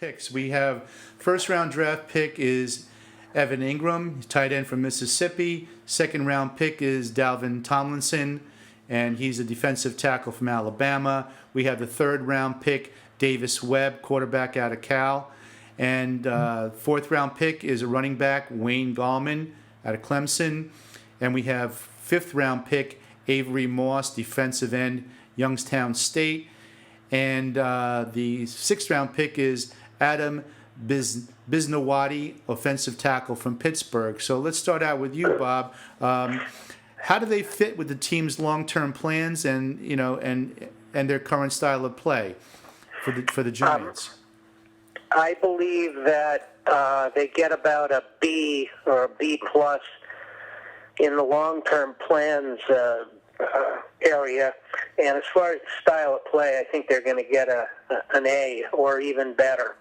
picks. We have first round draft pick is Evan Ingram, tight end from Mississippi. Second round pick is Dalvin Tomlinson, and he's a defensive tackle from Alabama. We have the third round pick, Davis Webb, quarterback out of Cal. And fourth round pick is a running back, Wayne Gallman out of Clemson. And we have fifth round pick, Avery Moss, defensive end, Youngstown State. And the sixth round pick is Adam Bisnawadi, offensive tackle from Pittsburgh. So let's start out with you, Bob. How do they fit with the team's long-term plans and their current style of play for the Giants? I believe that they get about a B or a B plus in the long-term plans area, and as far as style of play, I think they're going to get an A or even better.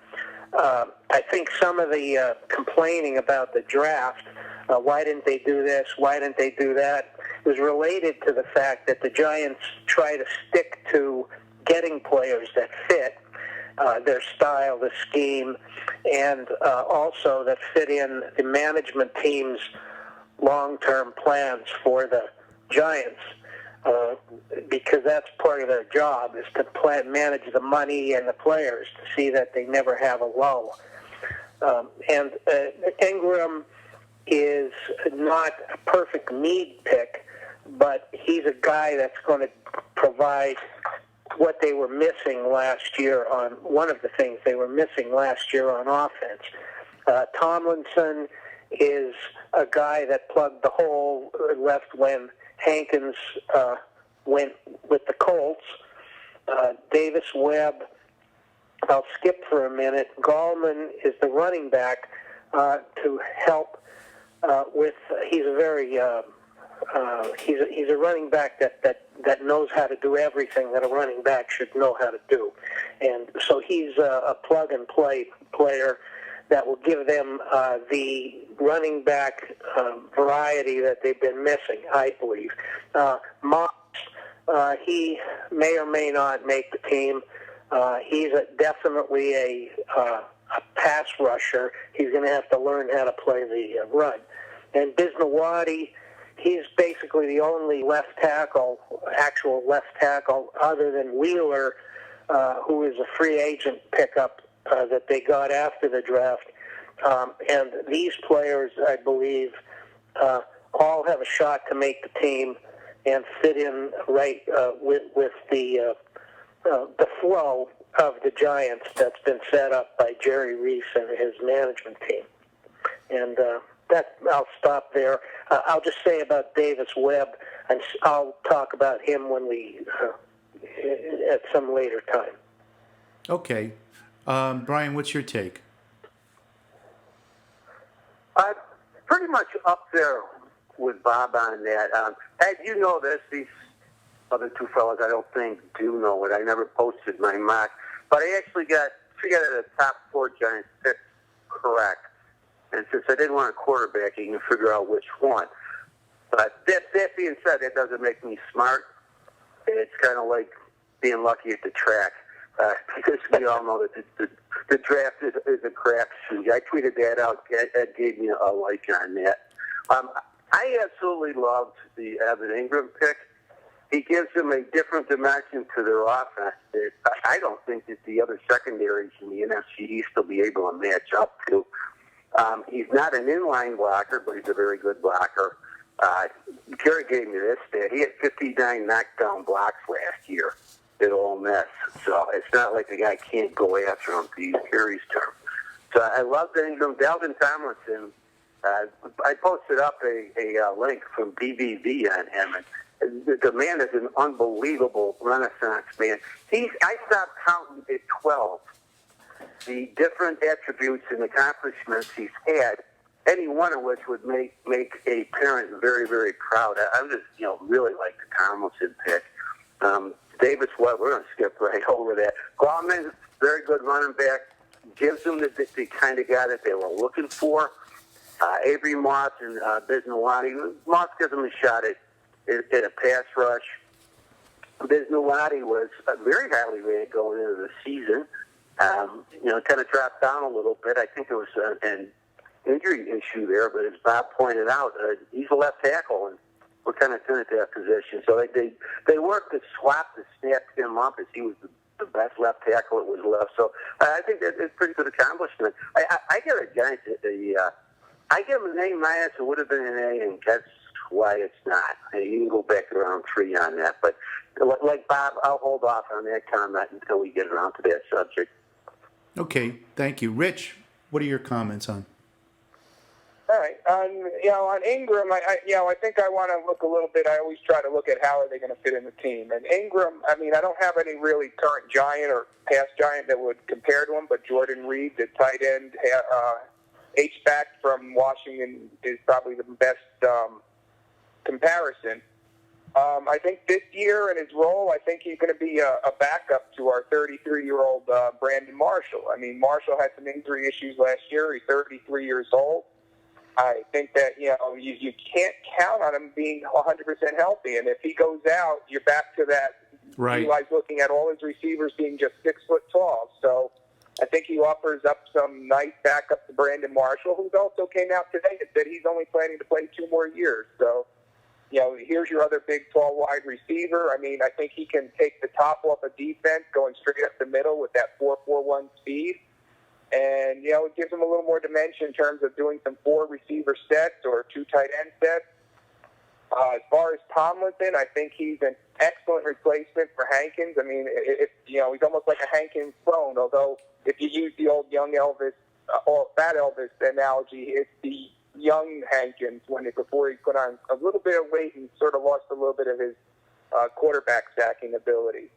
I think some of the complaining about the draft, why didn't they do this, why didn't they do that, was related to the fact that the Giants try to stick to getting players that fit their style, the scheme, and also that fit in the management team's long-term plans for the Giants, because that's part of their job, is to manage the money and the players to see that they never have a lull. And Ingram is not a perfect need pick, but he's a guy that's going to provide what they were missing last year on one of the things they were missing last year on offense. Tomlinson is a guy that plugged the hole left when Hankins went with the Colts. Davis Webb, I'll skip for a minute. Gallman is the running back to help with. He's a very he's a running back that knows how to do everything that a running back should know how to do, and so he's a plug and play player that will give them the running back variety that they've been missing, I believe. Moss, he may or may not make the team. He's definitely a pass rusher. He's going to have to learn how to play the run. And Bisnawadi, he's basically the only actual left tackle, other than Wheeler, who is a free agent pickup that they got after the draft. And these players, I believe, all have a shot to make the team and fit in right with the flow of the Giants that's been set up by Jerry Reese and his management team. And I'll stop there. I'll just say about Davis Webb, and I'll talk about him when we at some later time. Okay. Brian, what's your take? I'm pretty much up there with Bob on that. Ed, you know this. These other two fellas, I don't think, do know it. I never posted my mock. But I actually got 3 out of the top 4 Giants picks correct. And since I didn't want a quarterback, you can figure out which one. But that being said, that doesn't make me smart. It's kind of like being lucky at the track. Because we all know that the draft is a crapshoot. I tweeted that out. Ed gave me a like on that. I absolutely loved the Evan Ingram pick. He gives them a different dimension to their offense that I don't think that the other secondaries in the NFC East will be able to match up to. He's not an inline blocker, but he's a very good blocker. Gary gave me this stat. He had 59 knockdown blocks last year at Ole Miss. So it's not like the guy can't go after him, to use Gary's term. So I love Ingram. Dalvin Tomlinson, I posted up a link from BBH on him. And the man is an unbelievable renaissance man. I stopped counting at 12. The different attributes and accomplishments he's had, any one of which would make a parent very, very proud. I just, really like the Tomlinson pick. Davis Webb, we're going to skip right over that. Gallman, very good running back, gives them the kind of guy that they were looking for. Avery Moss and Bisnawadi. Moss gives them a shot at a pass rush. Bisnawadi was very highly rated going into the season. kind of dropped down a little bit. I think there was an injury issue there, but as Bob pointed out, he's a left tackle, and we're kind of thin at that position. So they worked to swap to snap him up as he was the best left tackle that was left. So I think that's a pretty good accomplishment. I give a Giants I give him an A-. It would have been an A, and that's why it's not. You can go back around 3 on that. But like Bob, I'll hold off on that comment until we get around to that subject. Okay, thank you. Rich, what are your comments on? All right. On Ingram, I think I want to look a little bit. I always try to look at how are they going to fit in the team. And Ingram, I don't have any really current giant or past giant that would compare to him, but Jordan Reed, the tight end, H-back from Washington, is probably the best comparison. I think this year in his role, I think he's going to be a backup to our 33-year-old Brandon Marshall. Marshall had some injury issues last year. He's 33 years old. I think that, you can't count on him being 100% healthy. And if he goes out, you're back to that. Right. Eli's looking at all his receivers being just 6 foot tall. So I think he offers up some nice backup to Brandon Marshall, who also came out today and said he's only planning to play 2 more years. So, here's your other big, tall, wide receiver. I think he can take the top off of defense going straight up the middle with that 4.41 speed. And, it gives him a little more dimension in terms of doing some 4 receiver sets or 2 tight end sets. As far as Tomlinson, I think he's an excellent replacement for Hankins. He's almost like a Hankins clone, although if you use the old young Elvis or fat Elvis analogy, it's the young Hankins before he put on a little bit of weight and sort of lost a little bit of his quarterback sacking ability.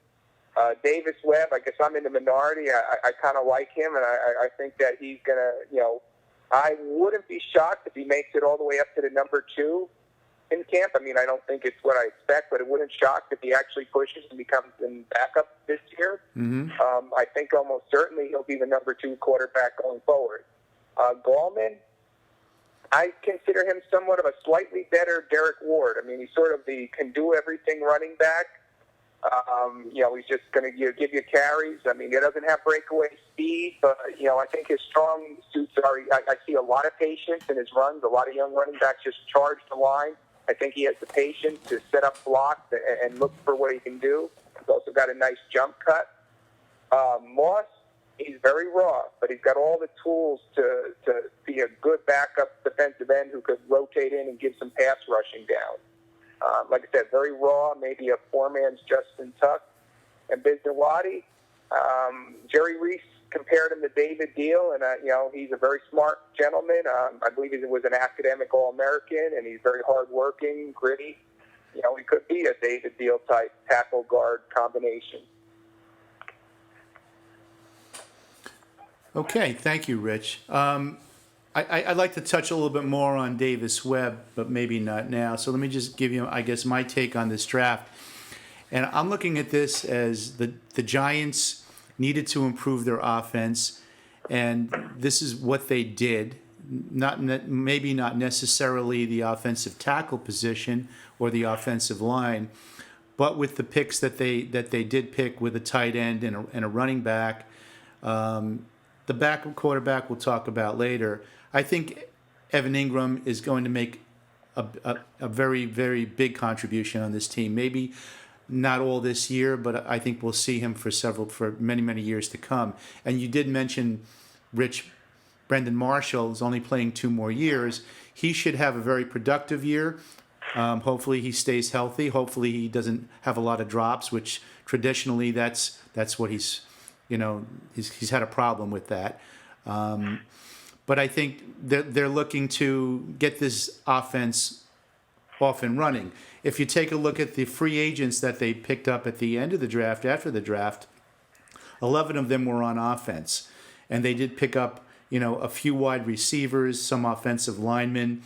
Davis Webb, I guess I'm in the minority. I kind of like him, and I think that he's going to, I wouldn't be shocked if he makes it all the way up to the number 2 in camp. I don't think it's what I expect, but it wouldn't shock if he actually pushes and becomes in backup this year. Mm-hmm. I think almost certainly he'll be the number 2 quarterback going forward. Gallman, I consider him somewhat of a slightly better Derek Ward. He's sort of the can-do-everything running back. He's just going to give you carries. He doesn't have breakaway speed, but, I think his strong suits are, I see a lot of patience in his runs. A lot of young running backs just charge the line. I think he has the patience to set up blocks and look for what he can do. He's also got a nice jump cut. Moss, he's very raw, but he's got all the tools to be a good backup defensive end who could rotate in and give some pass rushing down. Like I said, very raw, maybe a 4-man's Justin Tuck. And Biznawadi, Jerry Reese compared him to David Deal, and he's a very smart gentleman. I believe he was an academic All-American, and he's very hard-working, gritty. He could be a David Deal type tackle guard combination. Okay, thank you, Rich. I'd like to touch a little bit more on Davis Webb, but maybe not now. So let me just give you, I guess, my take on this draft. And I'm looking at this as the Giants needed to improve their offense, and this is what they did. Maybe not necessarily the offensive tackle position or the offensive line, but with the picks that they did pick with a tight end and a running back. The backup quarterback we'll talk about later. I think Evan Ingram is going to make a very, very big contribution on this team. Maybe not all this year, but I think we'll see him for many, many years to come. And you did mention, Rich, Brendan Marshall is only playing 2 more years. He should have a very productive year. Hopefully he stays healthy. Hopefully he doesn't have a lot of drops, which traditionally that's what he's had a problem with that. But I think they're looking to get this offense off and running. If you take a look at the free agents that they picked up at the end of the draft, after the draft, 11 of them were on offense. And they did pick up, a few wide receivers, some offensive linemen.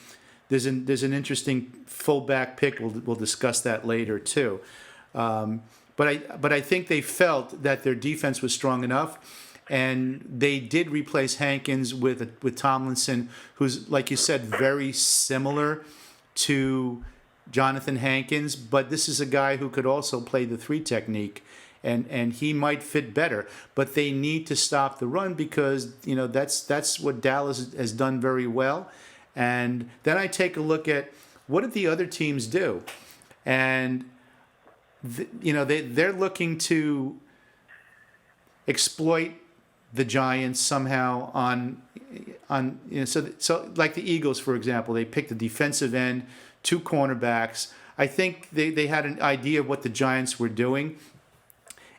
There's an interesting fullback pick. We'll discuss that later too. But I think they felt that their defense was strong enough. And they did replace Hankins with Tomlinson, who's, like you said, very similar to Jonathan Hankins. But this is a guy who could also play the 3 technique. and he might fit better. But they need to stop the run because that's what Dallas has done very well. And then I take a look at what did the other teams do, and they're looking to exploit the Giants somehow so like the Eagles, for example, they picked a defensive end, 2 cornerbacks. I think they had an idea of what the Giants were doing,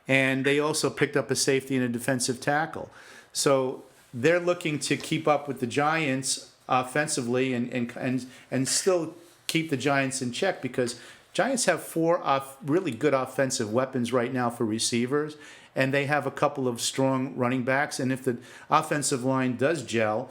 and they also picked up a safety and a defensive tackle. So they're looking to keep up with the Giants offensively and still keep the Giants in check, because Giants have 4 really good offensive weapons right now for receivers, and they have a couple of strong running backs. And if the offensive line does gel,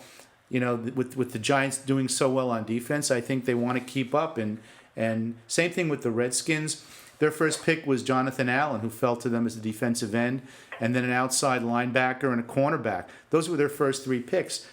with the Giants doing so well on defense, I think they want to keep up. And same thing with the Redskins. Their first pick was Jonathan Allen, who fell to them as a defensive end, and then an outside linebacker and a cornerback. Those were their first 3 picks.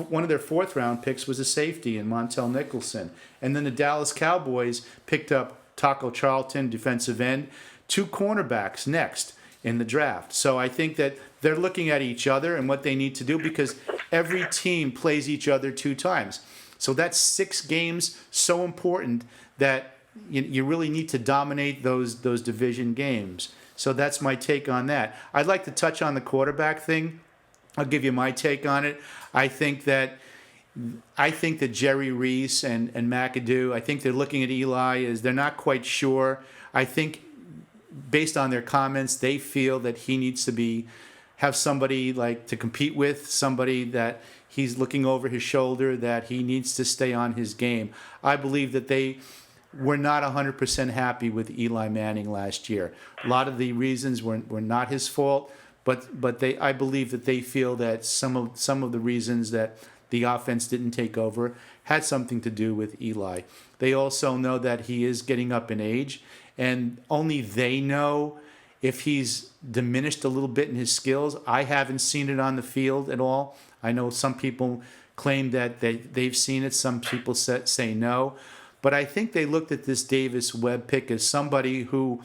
One of their 4th-round picks was a safety in Montel Nicholson. And then the Dallas Cowboys picked up Taco Charlton, defensive end, 2 cornerbacks next in the draft. So I think that they're looking at each other and what they need to do, because every team plays each other 2 times. So that's 6 games, so important that you really need to dominate those division games. So that's my take on that. I'd like to touch on the quarterback thing. I'll give you my take on it. I think that Jerry Reese and McAdoo, I think they're looking at Eli as they're not quite sure. I think based on their comments, they feel that he needs to have somebody like to compete with, somebody that he's looking over his shoulder, that he needs to stay on his game. I believe that they were not 100% happy with Eli Manning last year. A lot of the reasons were not his fault, but I believe that they feel that some of the reasons that the offense didn't take over had something to do with Eli. They also know that he is getting up in age, and only they know if he's diminished a little bit in his skills. I haven't seen it on the field at all. I know some people claim that they've seen it. Some people say no. But I think they looked at this Davis Webb pick as somebody who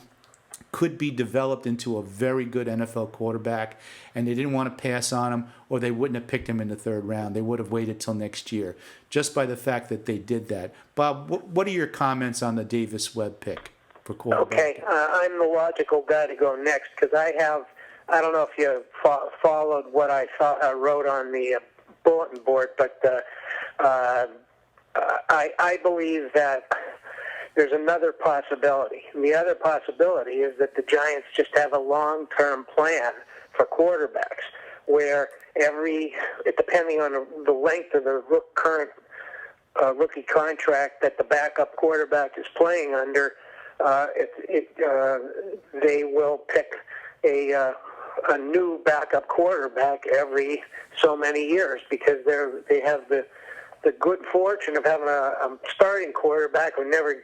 could be developed into a very good NFL quarterback, and they didn't want to pass on him, or they wouldn't have picked him in the 3rd round. They would have waited till next year, just by the fact that they did that. Bob, what are your comments on the Davis Webb pick for quarterback? Okay, I'm the logical guy to go next, because I don't know if you followed what I wrote on the bulletin board, but I believe that there's another possibility. And the other possibility is that the Giants just have a long-term plan for quarterbacks, where depending on the length of the current rookie contract that the backup quarterback is playing under, they will pick a new backup quarterback every so many years, because they have the good fortune of having a starting quarterback who never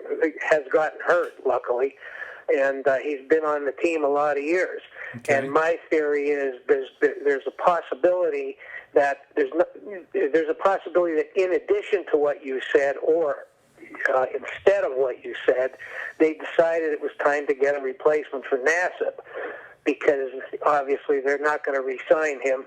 has gotten hurt, luckily, and he's been on the team a lot of years. Okay. And my theory is there's a possibility that there's a possibility that in addition to what you said, or instead of what you said, they decided it was time to get a replacement for Nassib, because obviously they're not going to re-sign him,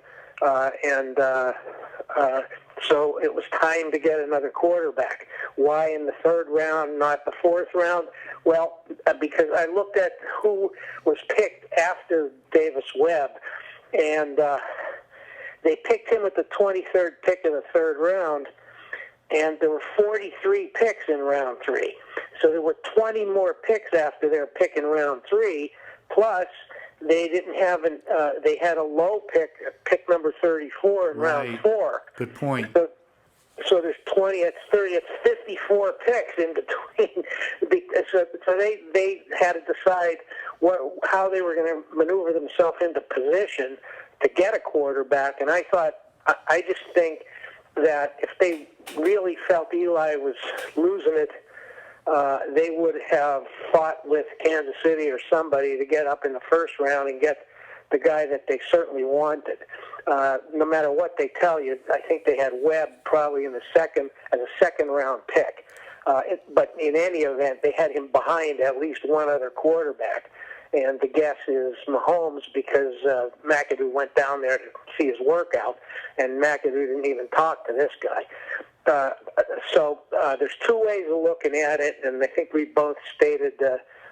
so it was time to get another quarterback. Why in the 3rd round, not the 4th round? Well, because I looked at who was picked after Davis Webb, and they picked him at the 23rd pick of the 3rd round, and there were 43 picks in round 3. So there were 20 more picks after their pick in round 3, plus they didn't have they had a low pick number 34 in round 4. Good point. So there's 20, it's 30, it's 54 picks in between. So they had to decide how they were going to maneuver themselves into position to get a quarterback. And I just think that if they really felt Eli was losing it, they would have fought with Kansas City or somebody to get up in the 1st round and get the guy that they certainly wanted. No matter what they tell you, I think they had Webb probably in the second as a 2nd round pick. But in any event, they had him behind at least one other quarterback. and the guess is Mahomes because McAdoo went down there to see his workout, and McAdoo didn't even talk to this guy. So there's two ways of looking at it, and I think we both stated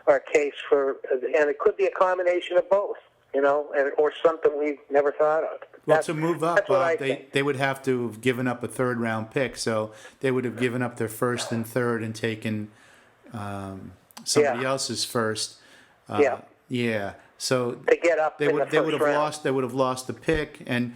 our case for, and it could be a combination of both, or something we've never thought of. Well, to move up, that's what I think. they would have to have given up a third-round pick, so they would have given up their first and third and taken somebody else's first. Yeah. So to get up they in would the first round. They would have lost the pick, and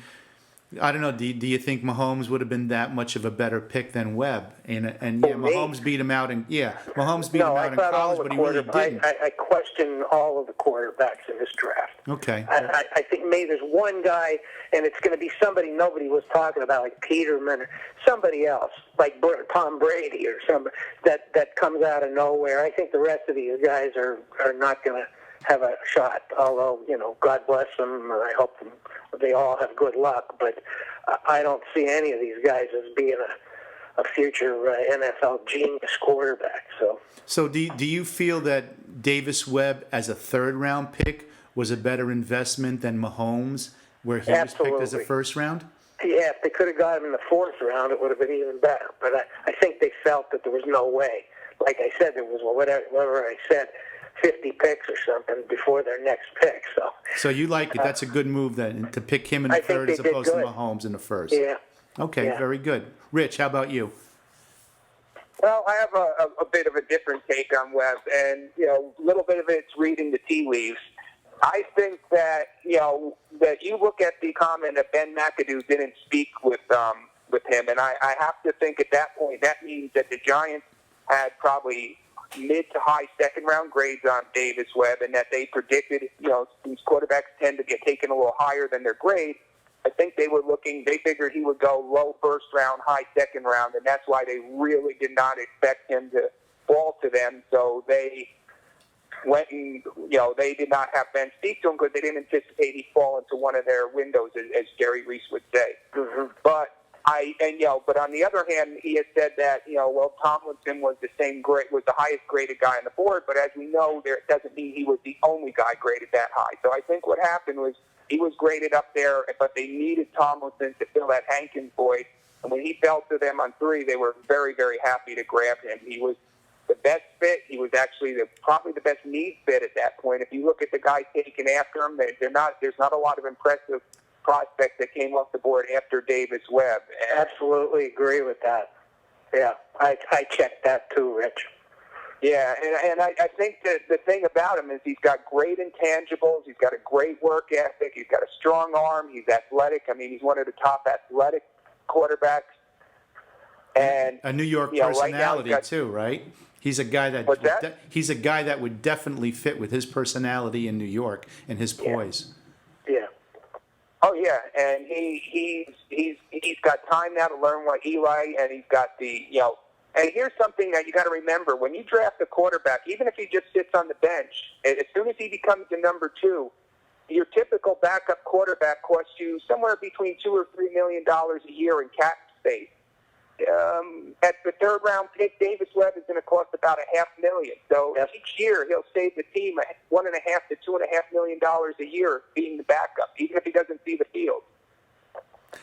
I don't know. Do you think Mahomes would have been that much of a better pick than Webb? And Mahomes beat him out, Mahomes beat him out in college, but he really didn't. I question all of the quarterbacks in this draft. Okay. I think maybe there's one guy, and it's going to be somebody nobody was talking about, like Peterman or somebody else, like Tom Brady or somebody that comes out of nowhere. I think the rest of these guys are not going to have a shot, although, God bless them, and I hope they all have good luck, but I don't see any of these guys as being a future NFL genius quarterback. So do you feel that Davis Webb as a third-round pick was a better investment than Mahomes, where he was picked as a first round? Yeah, if they could have got him in the fourth round, it would have been even better, but I think they felt that there was no way. Like I said, there was whatever I said, 50 picks or something before their next pick. So you like it? That's a good move then, to pick him in the third as opposed to Mahomes in the first. Yeah. Okay, very good. Rich, how about you? Well, I have a bit of a different take on Webb, and a little bit of it's reading the tea leaves. I think that that you look at the comment that Ben McAdoo didn't speak with him, and I have to think at that point that means that the Giants had probably mid to high second round grades on Davis Webb, and that they predicted, these quarterbacks tend to get taken a little higher than their grade. I think they figured he would go low first round, high second round, and that's why they really did not expect him to fall to them. So they went and, they did not have Ben speak to him because they didn't anticipate he'd fall into one of their windows, as Jerry Reese would say. Mm-hmm. But on the other hand, he had said that, Tomlinson was was the highest graded guy on the board, but as we know, it doesn't mean he was the only guy graded that high. So I think what happened was he was graded up there, but they needed Tomlinson to fill that Hankins void. And when he fell to them on 3, they were very, very happy to grab him. He was the best fit. He was actually probably the best need fit at that point. If you look at the guys taken after him, there's not a lot of impressive prospects that came off the board after Davis Webb. Absolutely agree with that. Yeah, I checked that too, Rich. Yeah, and I think that the thing about him is he's got great intangibles. He's got a great work ethic. He's got a strong arm. He's athletic. I mean, he's one of the top athletic quarterbacks. And a New York personality too, right? He's a guy that he's a guy that would definitely fit with his personality in New York and his poise. Yeah. Oh yeah, and he's got time now to learn what Eli, and he's got the And here's something that you got to remember: when you draft a quarterback, even if he just sits on the bench, as soon as he becomes the number 2, your typical backup quarterback costs you somewhere between $2 or $3 million a year in cap space. At the third round pick, Davis Webb is going to cost about $500,000. So each year he'll save the team $1.5 to $2.5 million a year being the backup, even if he doesn't see the field.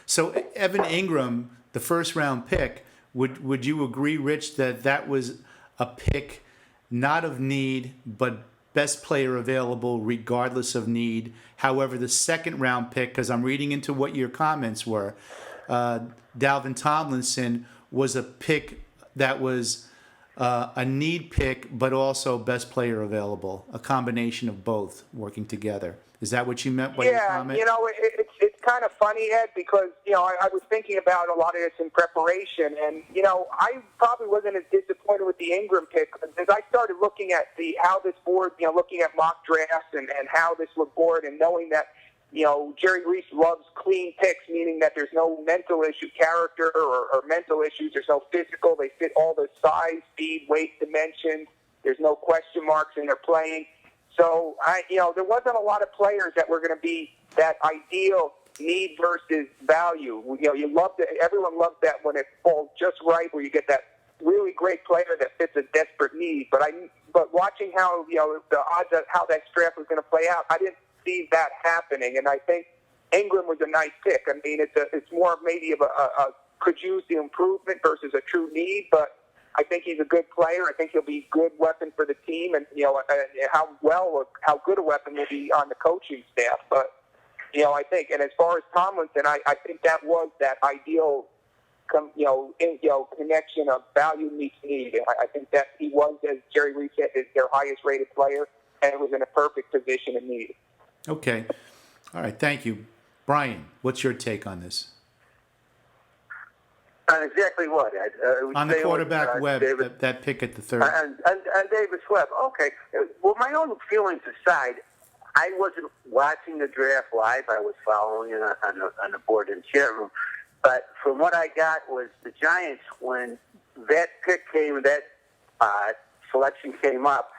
So Evan Ingram, the first round pick, would you agree, Rich, that was a pick not of need but best player available regardless of need? However, the second round pick, because I'm reading into what your comments were, Dalvin Tomlinson was a pick that was a need pick, but also best player available, a combination of both working together. Is that what you meant by your comment? It's kind of funny, Ed, because, I was thinking about a lot of this in preparation, and, I probably wasn't as disappointed with the Ingram pick as I started looking at how this board, looking at mock drafts and how this looked board, and knowing that, Jerry Reese loves clean picks, meaning that there's no mental issue, character or mental issues. There's no physical. They fit all the size, speed, weight, dimensions. There's no question marks in their playing. So, there wasn't a lot of players that were going to be that ideal need versus value. Everyone loves that when it falls just right, where you get that, really great player that fits a desperate need. But watching how the odds of how that draft was going to play out, I didn't see that happening. And I think Ingram was a nice pick. I mean, it's more maybe of a could use the improvement versus a true need, but I think he's a good player. I think he'll be a good weapon for the team, and how good a weapon will be on the coaching staff. But I think, and as far as Tomlinson, I think that was that ideal, connection of value meets need. I think that he was, as Jerry Reed said, is their highest rated player, and it was in a perfect position of need. Okay. All right. Thank you. Brian, what's your take on this? On exactly what, Ed? On the quarterback Webb, David, that pick at the third. and Davis Webb. Okay. Well, my own feelings aside, I wasn't watching the draft live. I was following it on the board and chat room. But from what I got was the Giants, when that pick came, that selection came up,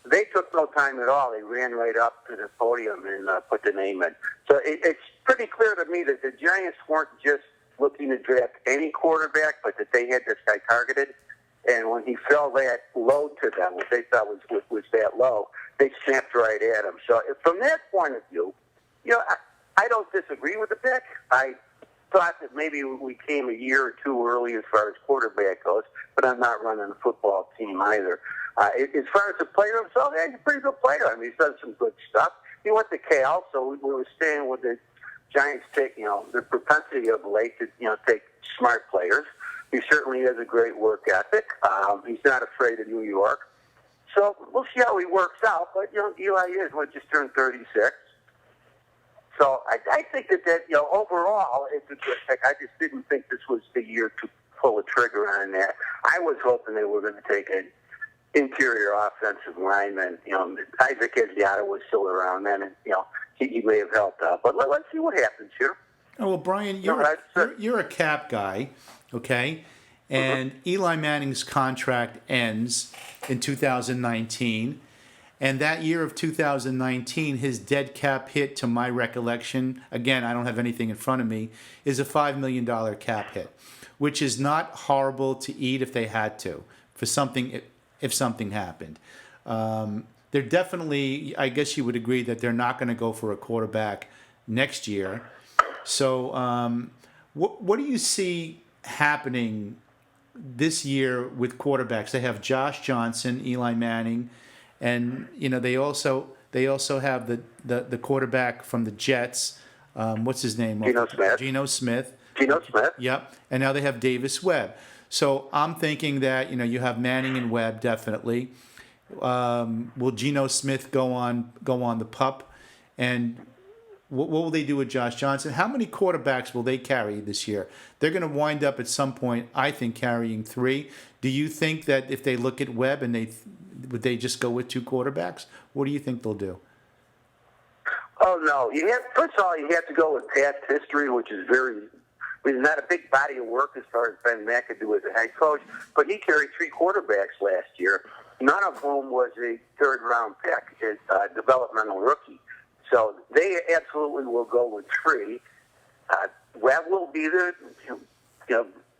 they took no time at all. They ran right up to the podium and put the name in. So it's pretty clear to me that the Giants weren't just looking to draft any quarterback, but that they had this guy targeted. And when he fell that low to them, what they thought was that low, they snapped right at him. So from that point of view, I don't disagree with the pick. I thought that maybe we came a year or two early as far as quarterback goes, but I'm not running a football team either. As far as the player himself, he's a pretty good player. I mean, he's done some good stuff. He went to Cal, so we were staying with the Giants take, the propensity of late to, take smart players. He certainly has a great work ethic. He's not afraid of New York. So we'll see how he works out. But, Eli is, just turned 36. So I think that overall, it's a good pick. I just didn't think this was the year to pull a trigger on that. I was hoping they were going to take an interior offensive lineman. Isaac Ezziata was still around then, and, he may have helped out. But let's see what happens here. Oh, well, Brian, you're a cap guy, okay? And Eli Manning's contract ends in 2019. And that year of 2019, his dead cap hit, to my recollection, again, I don't have anything in front of me, is a $5 million cap hit, which is not horrible to eat if they had to, for something, if something happened. They're definitely, I guess you would agree that they're not going to go for a quarterback next year. So what do you see happening this year with quarterbacks? They have Josh Johnson, Eli Manning, and they also have the quarterback from the Jets. What's his name? Geno Smith. Yep. And now they have Davis Webb. So I'm thinking that you have Manning and Webb definitely. Will Geno Smith go on the pup? And what will they do with Josh Johnson? How many quarterbacks will they carry this year? They're going to wind up at some point, I think, carrying 3. Do you think that if they look at Webb and would they just go with 2 quarterbacks? What do you think they'll do? Oh, no. First of all, you have to go with past history, which is not a big body of work as far as Ben McAdoo as a head coach, but he carried 3 quarterbacks last year, none of whom was a third-round pick, a developmental rookie. So they absolutely will go with 3. Webb will be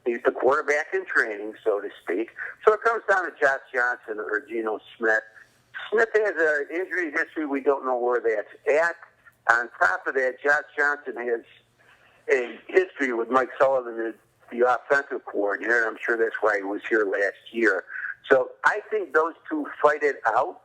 he's the quarterback in training, so to speak. So it comes down to Josh Johnson or Geno Smith. Smith has an injury history. We don't know where that's at. On top of that, Josh Johnson has a history with Mike Sullivan, the offensive coordinator. I'm sure that's why he was here last year. So I think those 2 fight it out.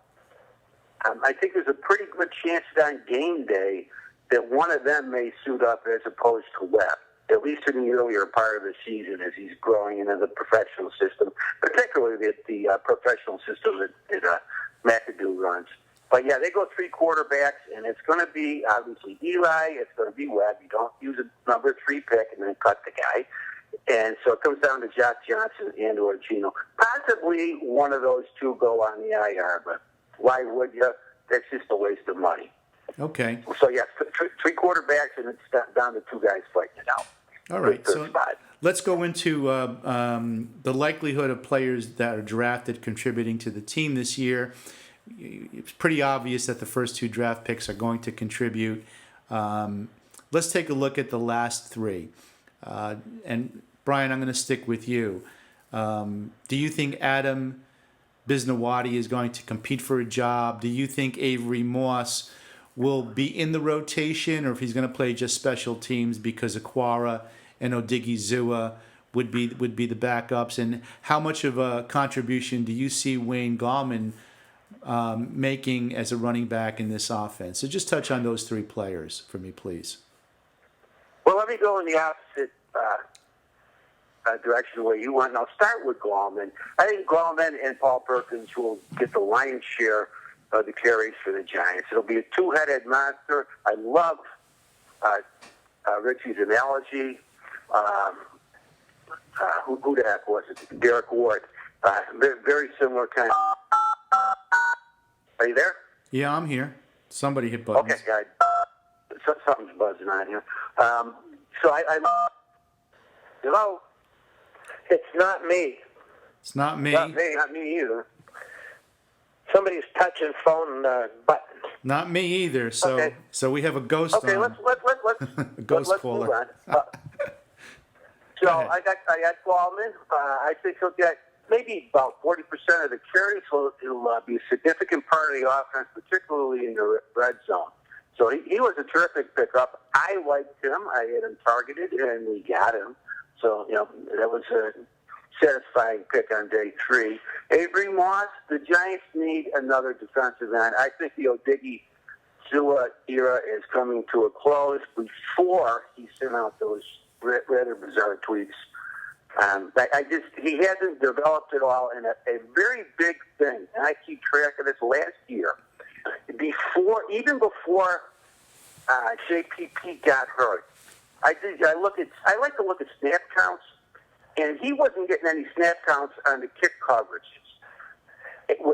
I think there's a pretty good chance that on game day that one of them may suit up as opposed to Webb, at least in the earlier part of the season as he's growing into the professional system, particularly the professional system that McAdoo runs. But, yeah, they go 3 quarterbacks, and it's going to be, obviously, Eli. It's going to be Webb. You don't use a number 3 pick and then cut the guy. And so it comes down to Josh Johnson and or Geno. Possibly one of those 2 go on the IR, but why would you? That's just a waste of money. Okay. So, yes, 3 quarterbacks, and it's down to 2 guys fighting it out. All right. So let's go into the likelihood of players that are drafted contributing to the team this year. It's pretty obvious that the first 2 draft picks are going to contribute. Let's take a look at the last 3. And, Brian, I'm going to stick with you. Do you think Adam Bisnawadi is going to compete for a job? Do you think Avery Moss will be in the rotation, or if he's going to play just special teams because Aquara and Odigizua would be the backups? And how much of a contribution do you see Wayne Gallman making as a running back in this offense? So just touch on those three players for me, please. Well, let me go in the opposite direction where you want, and I'll start with Gallman. I think Gallman and Paul Perkins will get the lion's share of the carries for the Giants. It'll be a two-headed monster. I love Richie's analogy. Who the heck was it? Derek Ward. Very similar kind of. Are you there? Yeah, I'm here. Somebody hit buttons. Okay, guys. Something's buzzing on here. So I hello? It's not me. It's not me. Not me either. Somebody's touching phone buttons. Not me either. So Okay. so we have a ghost Okay, on. let's A ghost let's caller. move on. So ahead. I got Gallman. I think he'll get maybe about 40% of the carries. So he'll be a significant part of the offense, particularly in the red zone. So he was a terrific pickup. I liked him. I had him targeted, and we got him. So, that was a satisfying pick on day 3. Avery Moss, the Giants need another defensive end. I think the Odigizua era is coming to a close before he sent out those rather bizarre tweets. He hasn't developed it all in a very big thing, and I keep track of this last year. Even before JPP got hurt, I like to look at snap counts, and he wasn't getting any snap counts on the kick coverages,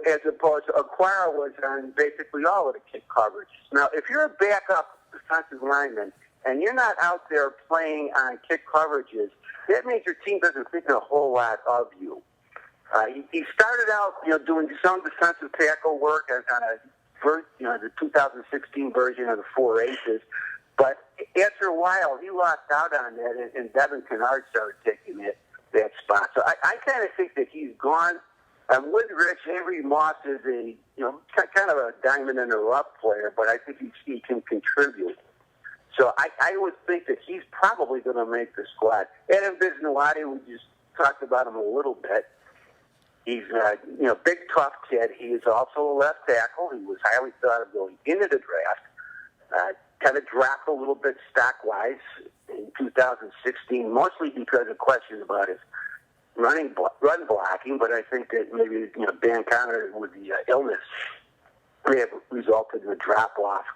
as opposed to Aquara was on basically all of the kick coverages. Now, if you're a backup defensive lineman and you're not out there playing on kick coverages, that means your team doesn't think a whole lot of you. He started out, doing some defensive tackle work on the 2016 version of the 4 aces. But after a while, he lost out on that, and Devin Kennard started taking that spot. So I kind of think that he's gone. I'm with Rich. Avery Moss is a kind of a diamond in the rough player, but I think he can contribute. So I would think that he's probably going to make the squad. Adam Bisnawadi, we just talked about him a little bit. He's a big, tough kid. He is also a left tackle. He was highly thought of going into the draft. Kind of dropped a little bit stock-wise in 2016, mostly because of questions about his run blocking. But I think that maybe Dan Connor with the illness may have resulted in a drop-off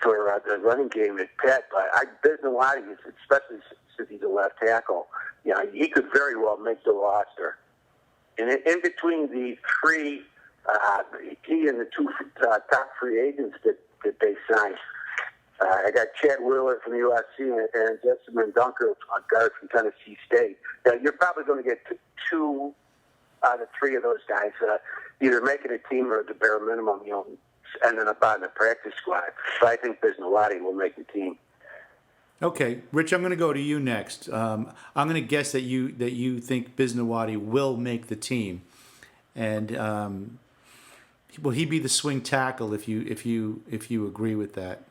for the running game at Pitt. But Bisnawadi, especially since he's a left tackle, he could very well make the roster. And in between the three, he and the two top free agents that they signed, I got Chad Wheeler from the USC and Jessamine Dunker, a guard from Tennessee State. Now, you're probably going to get 2 out of 3 of those guys either making a team or at the bare minimum, ending up on the practice squad. But I think Bisnawadi will make the team. Okay, Rich, I'm going to go to you next. I'm going to guess that you think Bisnawadi will make the team, and will he be the swing tackle if you agree with that?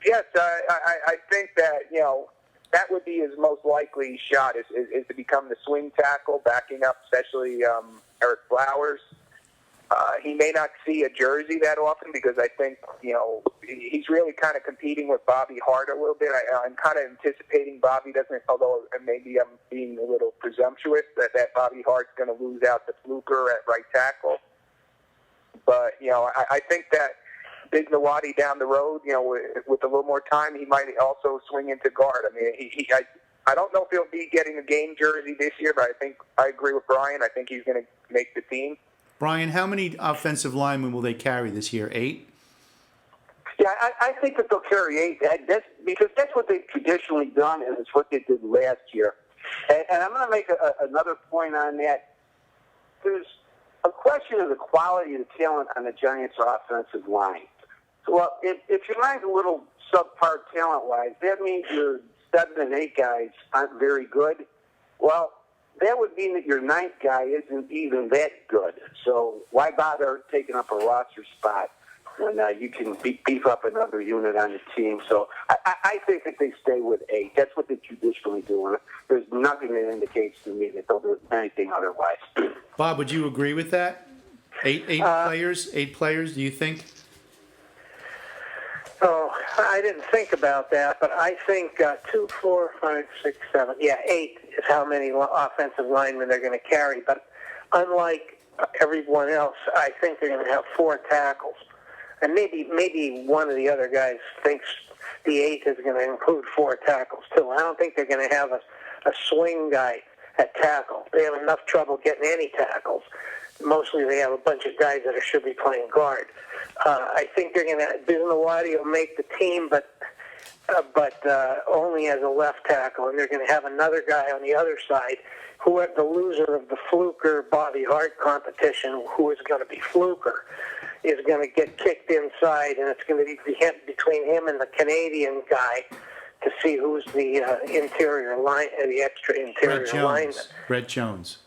Yes, I think that that would be his most likely shot is to become the swing tackle, backing up especially Eric Flowers. He may not see a jersey that often because I think he's really kind of competing with Bobby Hart a little bit. I'm kind of anticipating Bobby doesn't, although maybe I'm being a little presumptuous, that Bobby Hart's going to lose out to Fluker at right tackle. But I think that Bisnawadi down the road, with a little more time, he might also swing into guard. I mean, I don't know if he'll be getting a game jersey this year, but I agree with Brian. I think he's going to make the team. Brian, how many offensive linemen will they carry this year? 8? Yeah, I think that they'll carry 8. Because that's what they've traditionally done, and it's what they did last year. And I'm going to make another point on that. There's a question of the quality of the talent on the Giants' offensive line. So, well, if your line's a little subpar talent-wise, that means your 7 and 8 guys aren't very good. Well, that would mean that your ninth guy isn't even that good. So why bother taking up a roster spot when you can beef up another unit on the team? So I think that they stay with 8. That's what they traditionally do. And there's nothing that indicates to me that they'll do anything otherwise. Bob, would you agree with that? Eight players, do you think? Oh, I didn't think about that, but I think 2, 4, 5, 6, 7. Yeah, 8 is how many offensive linemen they're going to carry. But unlike everyone else, I think they're going to have 4 tackles. And maybe one of the other guys thinks the 8 is going to include 4 tackles, too. I don't think they're going to have a swing guy at tackle. They have enough trouble getting any tackles. Mostly they have a bunch of guys that should be playing guard. I think they're going to, Bisnawadi will make the team, but only as a left tackle, and they're going to have another guy on the other side, who the loser of the Fluker-Bobby Hart competition, who is going to be Fluker, is going to get kicked inside, and it's going to be between him and the Canadian guy to see who's the the extra interior lineman. Brett Jones.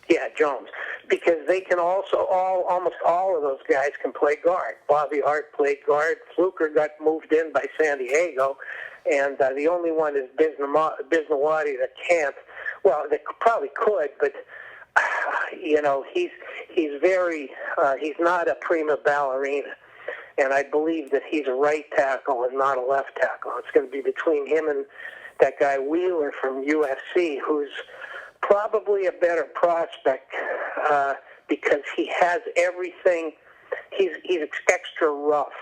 Yeah, Jones. Because they can also, almost all of those guys can play guard. Bobby Hart played guard. Fluker got moved in by San Diego. And the only one is Bisnawadi that can't. Well, they probably could, but, he's very, he's not a prima ballerina. And I believe that he's a right tackle and not a left tackle. It's going to be between him and that guy Wheeler from USC, who's probably a better prospect because he has everything. He's extra rough,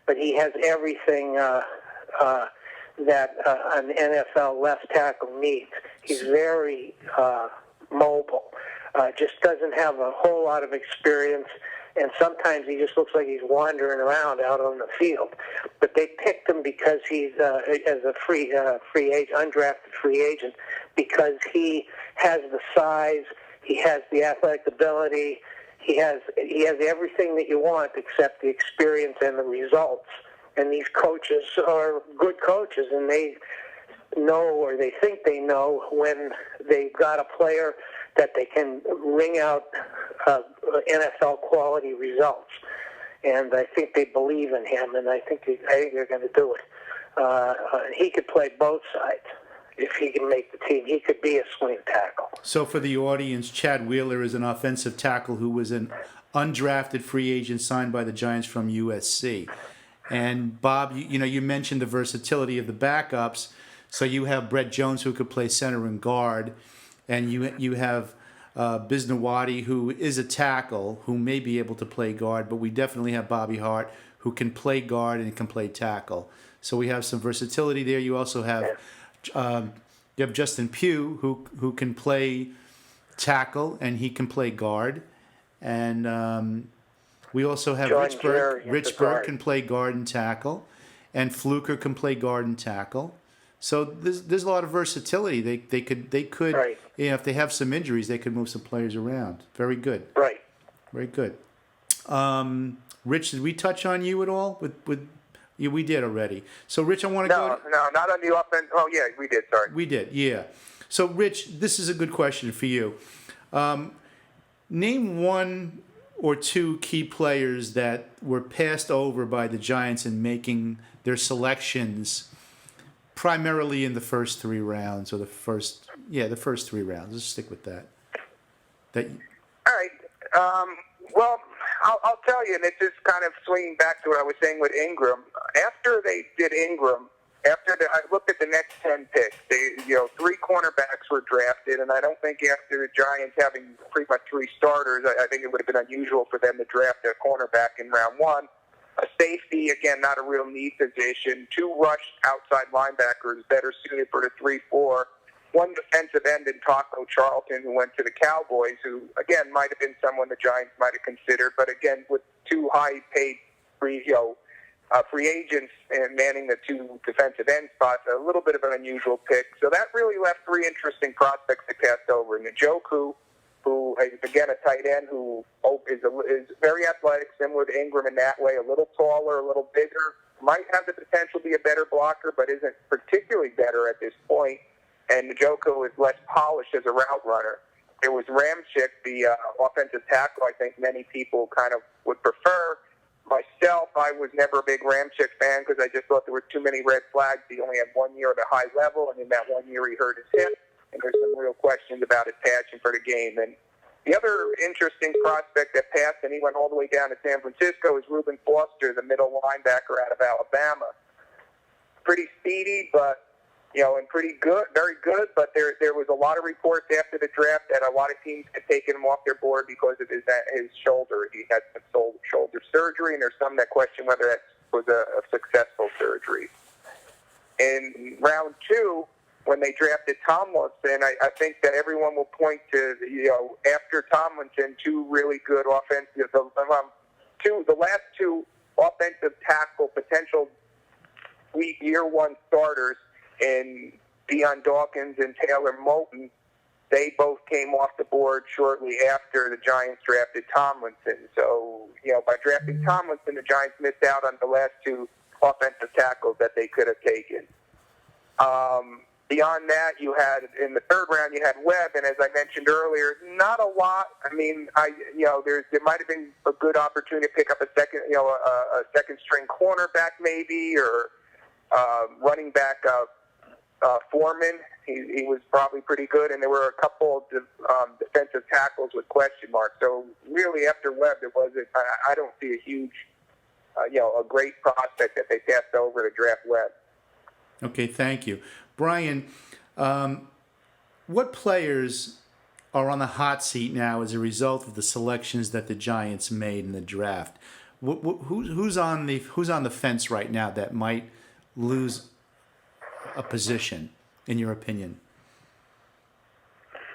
but he has everything that an NFL left tackle needs. He's very mobile, just doesn't have a whole lot of experience, and sometimes he just looks like he's wandering around out on the field. But they picked him because he's as a free agent, undrafted free agent, because he has the size, he has the athletic ability, he has everything that you want except the experience and the results. And these coaches are good coaches, and they know, or they think they know, when they've got a player that they can ring out NFL quality results. And I think they believe in him, and I think they're going to do it. He could play both sides. If he can make the team, he could be a swing tackle. So for the audience, Chad Wheeler is an offensive tackle who was an undrafted free agent signed by the Giants from USC. And Bob, you mentioned the versatility of the backups. So you have Brett Jones, who could play center and guard, and you have Bisnawadi, who is a tackle, who may be able to play guard, but we definitely have Bobby Hart, who can play guard and can play tackle. So we have some versatility there. You also have Justin Pugh, who can play tackle and he can play guard, and we also have Rich Berg can play guard and tackle, and Fluker can play guard and tackle. So there's a lot of versatility. They could right. If they have some injuries, they could move some players around. Very good. Right. Very good. Rich, did we touch on you at all? Yeah, we did already. So, Rich, I want to go. No, not on the offense. Oh, yeah, we did. Sorry. We did, yeah. So, Rich, this is a good question for you. Name 1 or 2 key players that were passed over by the Giants in making their selections, primarily in the first 3 rounds, or the first 3 rounds. Let's stick with that. All right. Well, I'll tell you, and it's just kind of swinging back to what I was saying with Ingram. After they did Ingram, I looked at the next 10 picks. 3 cornerbacks were drafted, and I don't think after the Giants having pretty much 3 starters, I think it would have been unusual for them to draft a cornerback in round 1. A safety, again, not a real need position. 2 rushed outside linebackers better suited for the 3-4. 1 defensive end in Taco Charlton, who went to the Cowboys, who, again, might have been someone the Giants might have considered. But, again, with 2 high-paid free agents and manning the 2 defensive end spots, a little bit of an unusual pick. So that really left 3 interesting prospects to cast over. Njoku, who is, again, a tight end who is very athletic, similar to Ingram in that way, a little taller, a little bigger, might have the potential to be a better blocker, but isn't particularly better at this point. And Njoku is less polished as a route runner. it was Ramchick, the offensive tackle. I think many people kind of would prefer. Myself, I was never a big Ramchick fan because I just thought there were too many red flags. He only had 1 year at a high level, and in that 1 year he hurt his hip, and there's some real questions about his passion for the game. And the other interesting prospect that passed, and he went all the way down to San Francisco, is Reuben Foster, the middle linebacker out of Alabama. Pretty speedy, but and pretty good, very good, but there was a lot of reports after the draft that a lot of teams had taken him off their board because of his shoulder. He had some shoulder surgery, and there's some that question whether that was a successful surgery. In round 2, when they drafted Tomlinson, I think that everyone will point to, after Tomlinson, 2 really good offensive, the last 2 offensive tackle potential year 1 starters, and Deion Dawkins and Taylor Moton, they both came off the board shortly after the Giants drafted Tomlinson. So, by drafting Tomlinson, the Giants missed out on the last 2 offensive tackles that they could have taken. Beyond that, you had, in the 3rd round, you had Webb, and as I mentioned earlier, not a lot. I mean, there might have been a good opportunity to pick up a second-string cornerback maybe, or running back Foreman. He was probably pretty good, and there were a couple of defensive tackles with question marks. So really, after Webb, there wasn't. I don't see a huge, a great prospect that they passed over to draft Webb. Okay, thank you, Brian. What players are on the hot seat now as a result of the selections that the Giants made in the draft? Who's on the fence right now that might lose a position, in your opinion?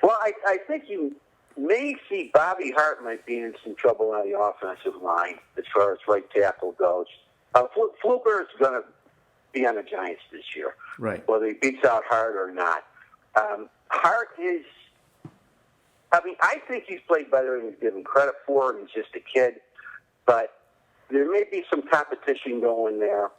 Well, I think you may see Bobby Hart might be in some trouble on the offensive line as far as right tackle goes. Fluker is going to be on the Giants this year, right? Whether he beats out Hart or not. Hart is, I think he's played better than he's given credit for. He's just a kid, but there may be some competition going there.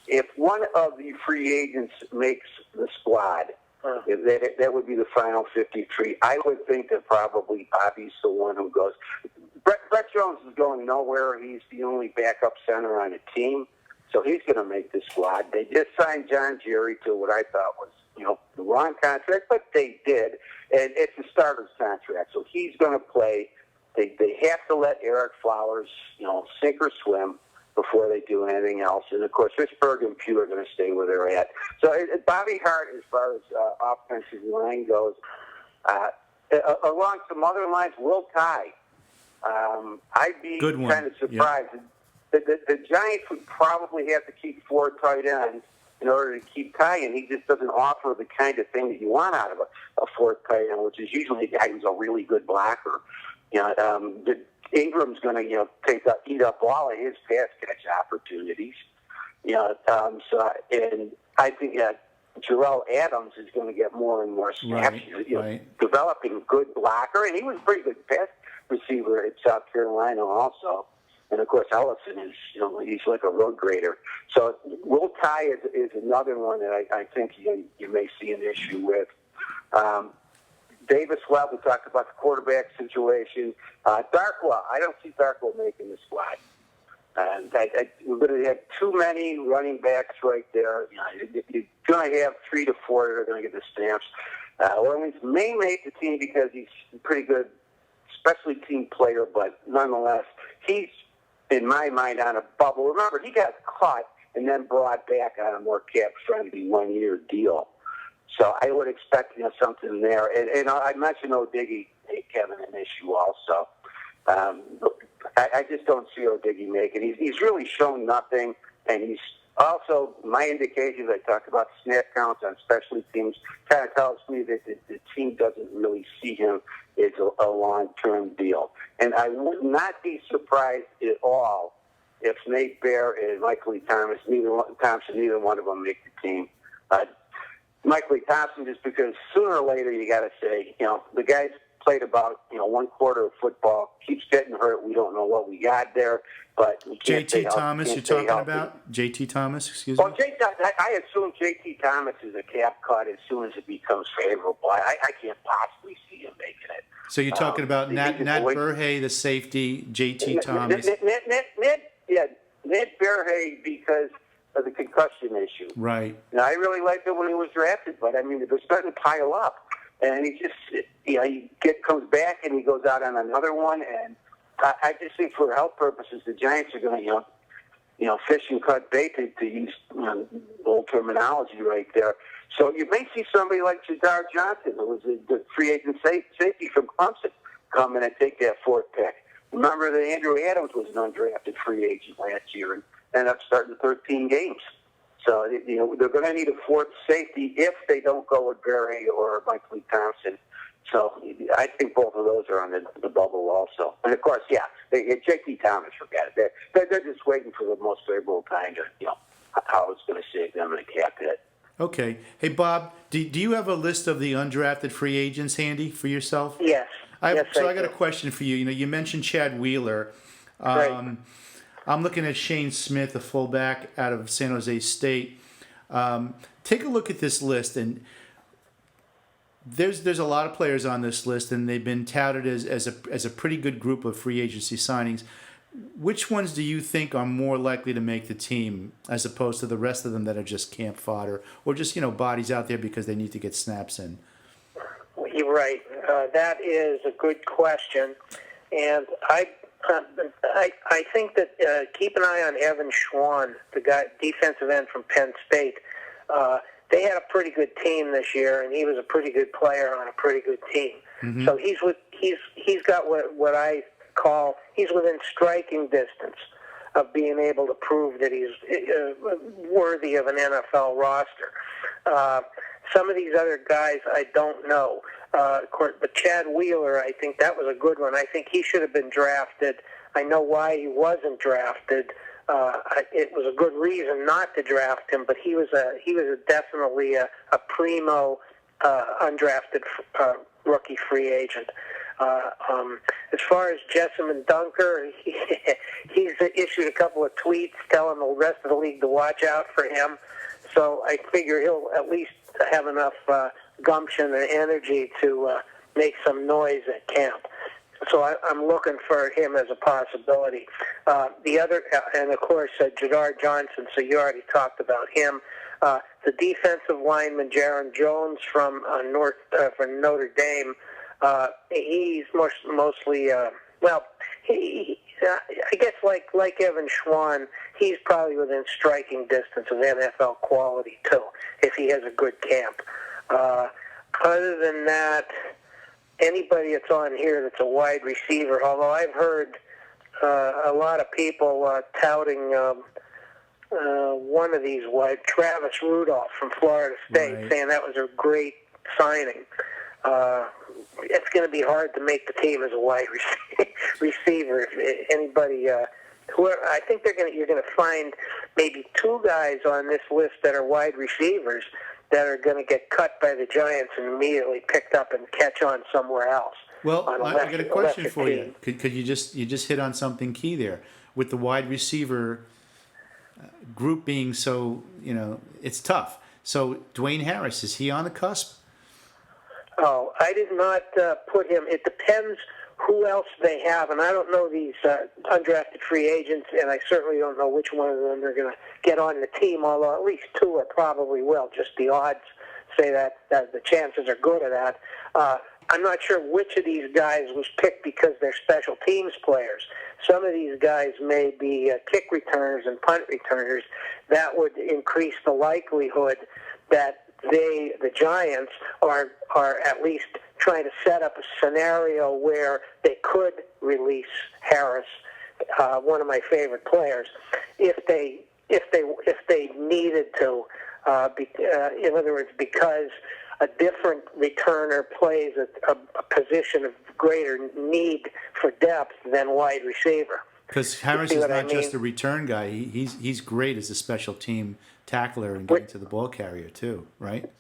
If one of the free agents makes the squad, that would be the final 53. I would think that probably Bobby's the one who goes. Brett Jones is going nowhere. He's the only backup center on the team, so he's going to make the squad. They just signed John Jerry to what I thought was, the wrong contract, but they did, and it's a starter's contract, so he's going to play. They have to let Eric Flowers, sink or swim before they do anything else. And, of course, Richburg and Pugh are going to stay where they're at. So Bobby Hart, as far as offensive line goes, along some other lines, Will Tye. I'd be kind of surprised. Yeah. The Giants would probably have to keep 4 tight ends in order to keep Tye, and he just doesn't offer the kind of thing that you want out of a 4th tight end, which is usually a guy who's a really good blocker. Ingram's going to, eat up all of his pass catch opportunities. And I think Jarrell Adams is going to get more and more snaps. Right. Developing good blocker, and he was a pretty good pass receiver at South Carolina also. And of course, Ellison is, he's like a road grader. So Will Tye is another one that I think you may see an issue with. Davis Webb, we talked about the quarterback situation. Darkwa, I don't see Darkwa making the squad. And we're going to have too many running backs right there. You're going to have 3 to 4 that are going to get the stamps. Orleans may make the team because he's a pretty good specialty team player, but nonetheless, he's, in my mind, on a bubble. Remember, he got caught and then brought back on a more cap-friendly 1-year deal. So I would expect something there. And I mentioned O'Diggy, Kevin, an issue also. I just don't see O'Diggy making. He's really shown nothing, and he's also, my indications, I talked about snap counts on specialty teams, kind of tells me that the team doesn't really see him as a long-term deal. And I would not be surprised at all if Nate Bear and Michael Thompson, neither one of them make the team. Michael Thompson, just because sooner or later you got to say, the guy's played about 1/4 of football. Keeps getting hurt. We don't know what we got there, but we can't JT Thomas, you're talking about? JT Thomas, excuse me? Well, I assume JT Thomas is a cap cut as soon as it becomes favorable. I can't possibly see him making it. So you're talking about Nat Burhay, the safety, JT Thomas. Ned Burhay, because of the concussion issue. Right. Now, I really liked it when he was drafted, but I mean, they're starting to pile up. And he just, comes back and he goes out on another one. And I just think for health purposes, the Giants are going to, fish and cut bait to use old terminology right there. So you may see somebody like Jadar Johnson, who was the free agent safety from Clemson, come in and take that fourth pick. Remember that Andrew Adams was an undrafted free agent last year and ended up starting 13 games. So, they're going to need a fourth safety if they don't go with Berry or Mike Lee Thompson. So I think both of those are on the bubble also. And, of course, J.T. Thomas, forget it. They're just waiting for the most favorable time to, how it's going to save them in a cap hit. Okay. Hey, Bob, do you have a list of the undrafted free agents handy for yourself? Yes. I got a question for you. You mentioned Chad Wheeler. Right. I'm looking at Shane Smith, a fullback out of San Jose State. Take a look at this list, and there's a lot of players on this list, and they've been touted as a pretty good group of free agency signings. Which ones do you think are more likely to make the team as opposed to the rest of them that are just camp fodder or just bodies out there because they need to get snaps in? You're right. That is a good question, and I think that keep an eye on Evan Schwann, the guy, defensive end from Penn State. They had a pretty good team this year, and he was a pretty good player on a pretty good team. Mm-hmm. So he's got what I call, he's within striking distance of being able to prove that he's worthy of an NFL roster. Some of these other guys I don't know. Of course, but Chad Wheeler, I think that was a good one. I think he should have been drafted. I know why he wasn't drafted. It was a good reason not to draft him, but he was definitely a primo undrafted rookie free agent. As far as Jessamine Dunker, he's issued a couple of tweets telling the rest of the league to watch out for him. So I figure he'll at least have enough gumption and energy to make some noise at camp. So I'm looking for him as a possibility. The other, and of course, Jadar Johnson. So you already talked about him. The defensive lineman Jaron Jones from Notre Dame. He's mostly I guess like Evan Schwann, he's probably within striking distance of NFL quality too, if he has a good camp. Other than that, anybody that's on here that's a wide receiver, although I've heard a lot of people touting one of these Travis Rudolph from Florida State, right, saying that was a great signing. It's going to be hard to make the team as a wide receiver. If anybody, I think you're going to find maybe two guys on this list that are wide receivers that are going to get cut by the Giants and immediately picked up and catch on somewhere else. Well, I got a question for you. Could you just hit on something key there with the wide receiver group being so it's tough. So Dwayne Harris, is he on the cusp? Oh, I did not put him. It depends who else they have, and I don't know these undrafted free agents, and I certainly don't know which one of them are going to get on the team, although at least two are probably will. Just the odds say that the chances are good of that. I'm not sure which of these guys was picked because they're special teams players. Some of these guys may be kick returners and punt returners. That would increase the likelihood that the Giants are at least trying to set up a scenario where they could release Harris, one of my favorite players, if they needed to. In other words, because a different returner plays a position of greater need for depth than wide receiver. Because Harris is not just a return guy; he's great as a special team tackler and getting to the ball carrier too, right?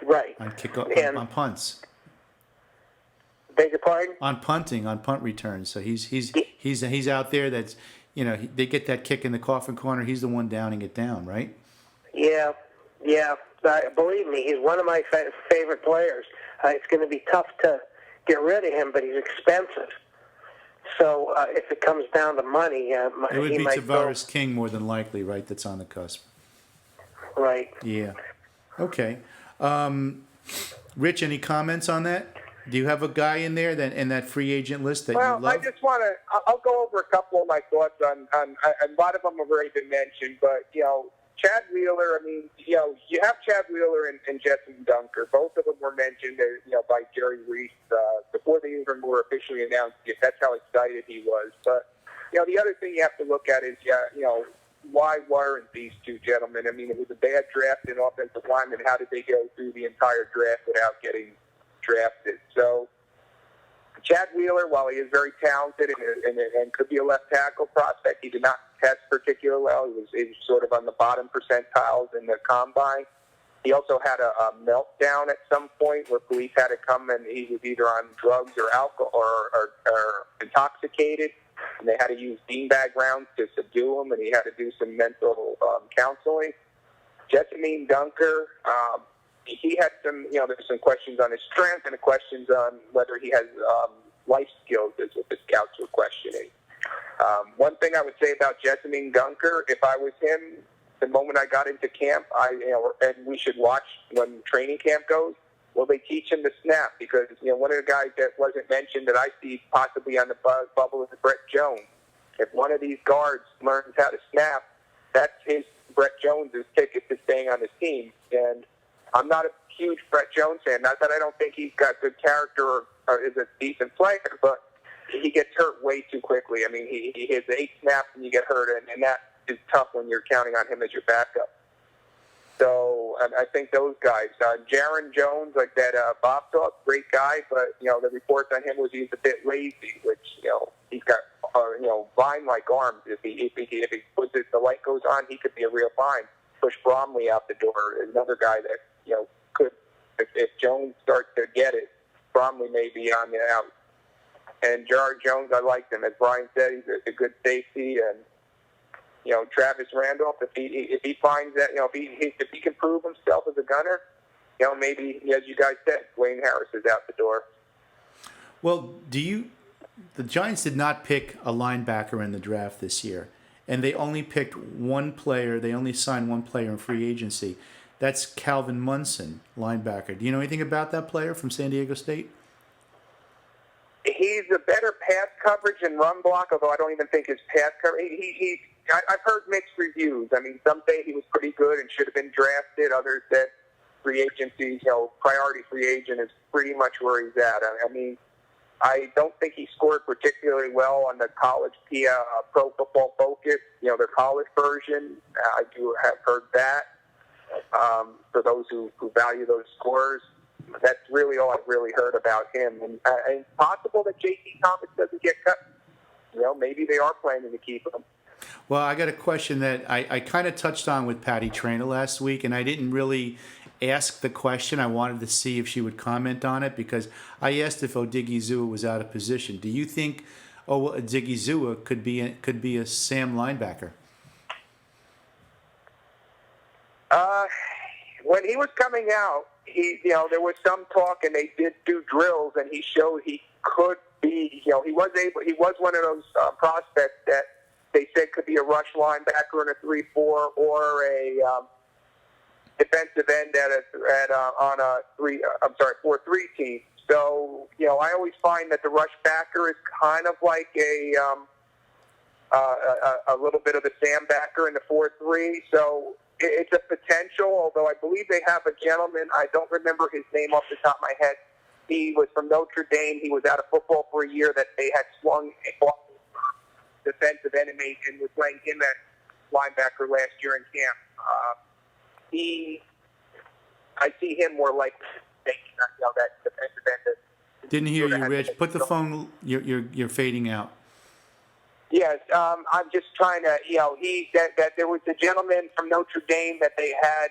Right. On punts. Beg your pardon? On punting, on punt returns. So he's out there. That's they get that kick in the coffin corner. He's the one downing it down, right? Yeah, yeah. Believe me, he's one of my favorite players. It's going to be tough to get rid of him, but he's expensive. So if it comes down to money, It would he be might Tavares King more than likely, right? That's on the cusp. go. Right. Yeah. Okay. Rich, any comments on that? Do you have a guy in there in that free agent list that you love? I just want to. I'll go over a couple of my thoughts on. A lot of them have already been mentioned, but Chad Wheeler. I mean, you have Chad Wheeler and Jesse Dunker. Both of them were mentioned, by Jerry Reese before they even were officially announced. That's how excited he was. But the other thing you have to look at is, why weren't these two gentlemen? I mean, it was a bad draft in offensive lineman. How did they go through the entire draft without getting drafted? So Chad Wheeler, while he is very talented and could be a left tackle prospect, he did not test particularly well. He was sort of on the bottom percentiles in the combine. He also had a meltdown at some point where police had to come, and he was either on drugs or alcohol or intoxicated, and they had to use beanbag rounds to subdue him, and he had to do some mental counseling. Jessamine Dunker, he had some, there's some questions on his strength and questions on whether he has life skills, as what the scouts were questioning. One thing I would say about Jessamine Dunker, if I was him, the moment I got into camp, and we should watch when training camp goes, will they teach him to snap? Because, one of the guys that wasn't mentioned that I see possibly on the bubble is Brett Jones. If one of these guards learns how to snap, that's Brett Jones' ticket to staying on his team. And I'm not a huge Brett Jones fan. Not that I don't think he's got good character or is a decent player, but he gets hurt way too quickly. I mean, he hits 8 snaps and you get hurt, and that is tough when you're counting on him as your backup. So I think those guys, Jaron Jones, like that Bob talk, great guy, but the reports on him was he's a bit lazy, which he's got vine-like arms. If he puts it, the light goes on, he could be a real vine. Push Bromley out the door. Another guy that could, if Jones starts to get it, Bromley may be on the out. And Jaron Jones, I liked him. As Brian said, he's a good safety, and Travis Randolph, if he finds that, if he can prove himself as a gunner, maybe, as you guys said, Dwayne Harris is out the door. Well, the Giants did not pick a linebacker in the draft this year, and they only picked one player. They only signed one player in free agency. That's Calvin Munson, linebacker. Do you know anything about that player from San Diego State? He's a better pass coverage and run block, although I don't even think his pass coverage. I've heard mixed reviews. I mean, some say he was pretty good and should have been drafted. Others said free agency, priority free agent is pretty much where he's at. I mean, I don't think he scored particularly well on the college Pro Football Focus, their college version. I do have heard that. For those who value those scores, that's really all I've really heard about him. And it's possible that J.T. Thomas doesn't get cut. Maybe they are planning to keep him. Well, I got a question that I kind of touched on with Patty Traynor last week, and I didn't really ask the question. I wanted to see if she would comment on it, because I asked if Odigizua was out of position. Do you think Odigizua could be a Sam linebacker? When he was coming out, there was some talk, and they did do drills, and he showed he could be. He was one of those prospects that they said could be a rush linebacker in a 3-4 or a defensive end on a 4-3 team. So I always find that the rush backer is kind of like a little bit of a Sam backer in the 4-3. So it's a potential, although I believe they have a gentleman, I don't remember his name off the top of my head. He was from Notre Dame. He was out of football for a year that they had swung off defensive end and was playing him at linebacker last year in camp. I see him more like that defensive end. Didn't hear you, Rich. Put the phone. You're fading out. Yes, I'm just trying to, that there was a gentleman from Notre Dame that they had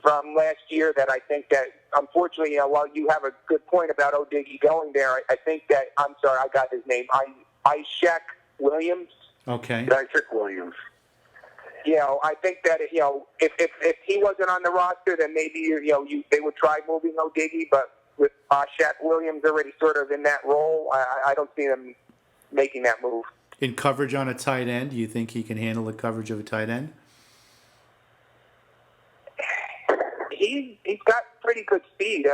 from last year that I think that, unfortunately, while you have a good point about O'Diggy going there, I think that, I'm sorry, I got his name, Ishaq Williams. Okay. Ishaq Williams. I think that if he wasn't on the roster, then maybe they would try moving O'Diggy. But with Ishaq Williams already sort of in that role, I don't see them making that move. In coverage on a tight end, do you think he can handle the coverage of a tight end? He's got pretty good speed.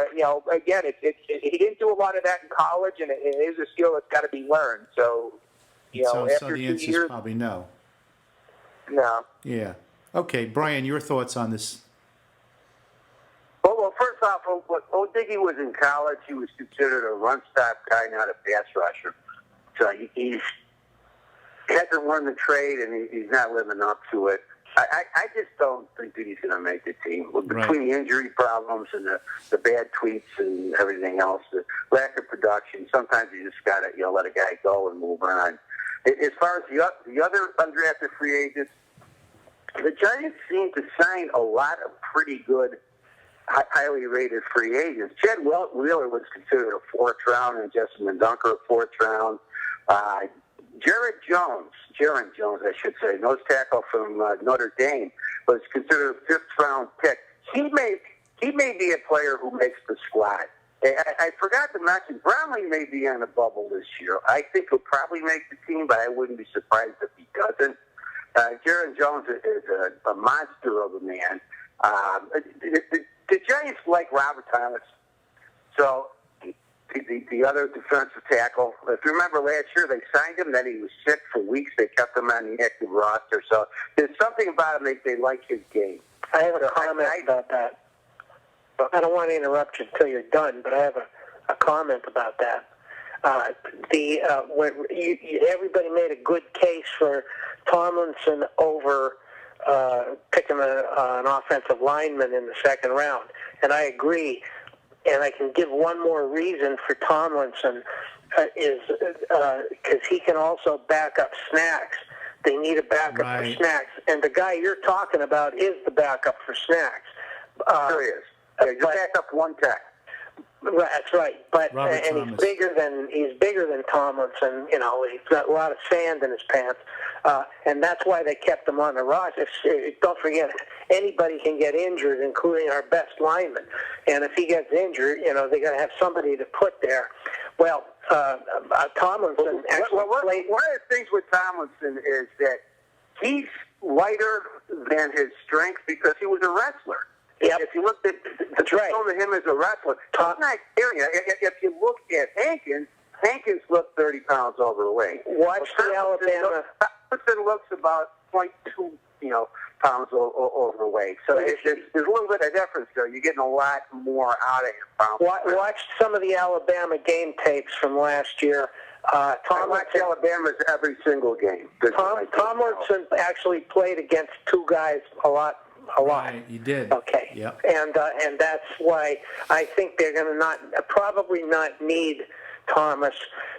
Again, he didn't do a lot of that in college, and it is a skill that's got to be learned. So, So after the 2 answer is years, probably no. no. Yeah. Okay, Brian, your thoughts on this? Well, first off, when O'Diggy was in college, he was considered a run-stop guy, not a pass rusher. So he hasn't learned the trade, and he's not living up to it. I just don't think that he's going to make the team. Between the injury problems and the bad tweets and everything else, the lack of production, sometimes you just got to let a guy go and move on. As far as the other undrafted free agents, the Giants seem to sign a lot of pretty good, highly rated free agents. Chad Wheeler was considered a fourth round, and Justin Mendonca a fourth round. Jaron Jones, I should say, nose tackle from Notre Dame, was considered a fifth-round pick. He may be a player who makes the squad. I forgot to mention, Brownlee may be on the bubble this year. I think he'll probably make the team, but I wouldn't be surprised if he doesn't. Jaron Jones is a monster of a man. The Giants like Robert Thomas, so the other defensive tackle. If you remember last year, they signed him, then he was sick for weeks. They kept him on the active roster. So there's something about him they like his game. I have a comment about that. I don't want to interrupt you until you're done, but I have a comment about that. Everybody made a good case for Tomlinson over picking an offensive lineman in the second round, and I agree. And I can give one more reason for Tomlinson is because he can also back up Snacks. They need a backup for Snacks, and the guy you're talking about is the backup for Snacks. Sure is. Yeah, just back up one tech. That's right, but Thomas. he's bigger than Tomlinson. He's got a lot of sand in his pants, and that's why they kept him on the roster. Don't forget, anybody can get injured, including our best lineman. And if he gets injured, they got to have somebody to put there. Well, Tomlinson actually played. One of the things with Tomlinson is that he's lighter than his strength because he was a wrestler. Yep. If you look at the film of him as a wrestler, he's not carrying. If you look at Hankins looked 30 pounds overweight. Watch the Alabama. Tomlinson looks about 0.2, pounds overweight. So there's a little bit of difference there. You're getting a lot more out of him. Watch some of the Alabama game tapes from last year. I watch Alabama's every single game. Tomlinson actually played against two guys a lot. Right, you did. Okay. Yep. And that's why I think they're going to probably not need Thomas.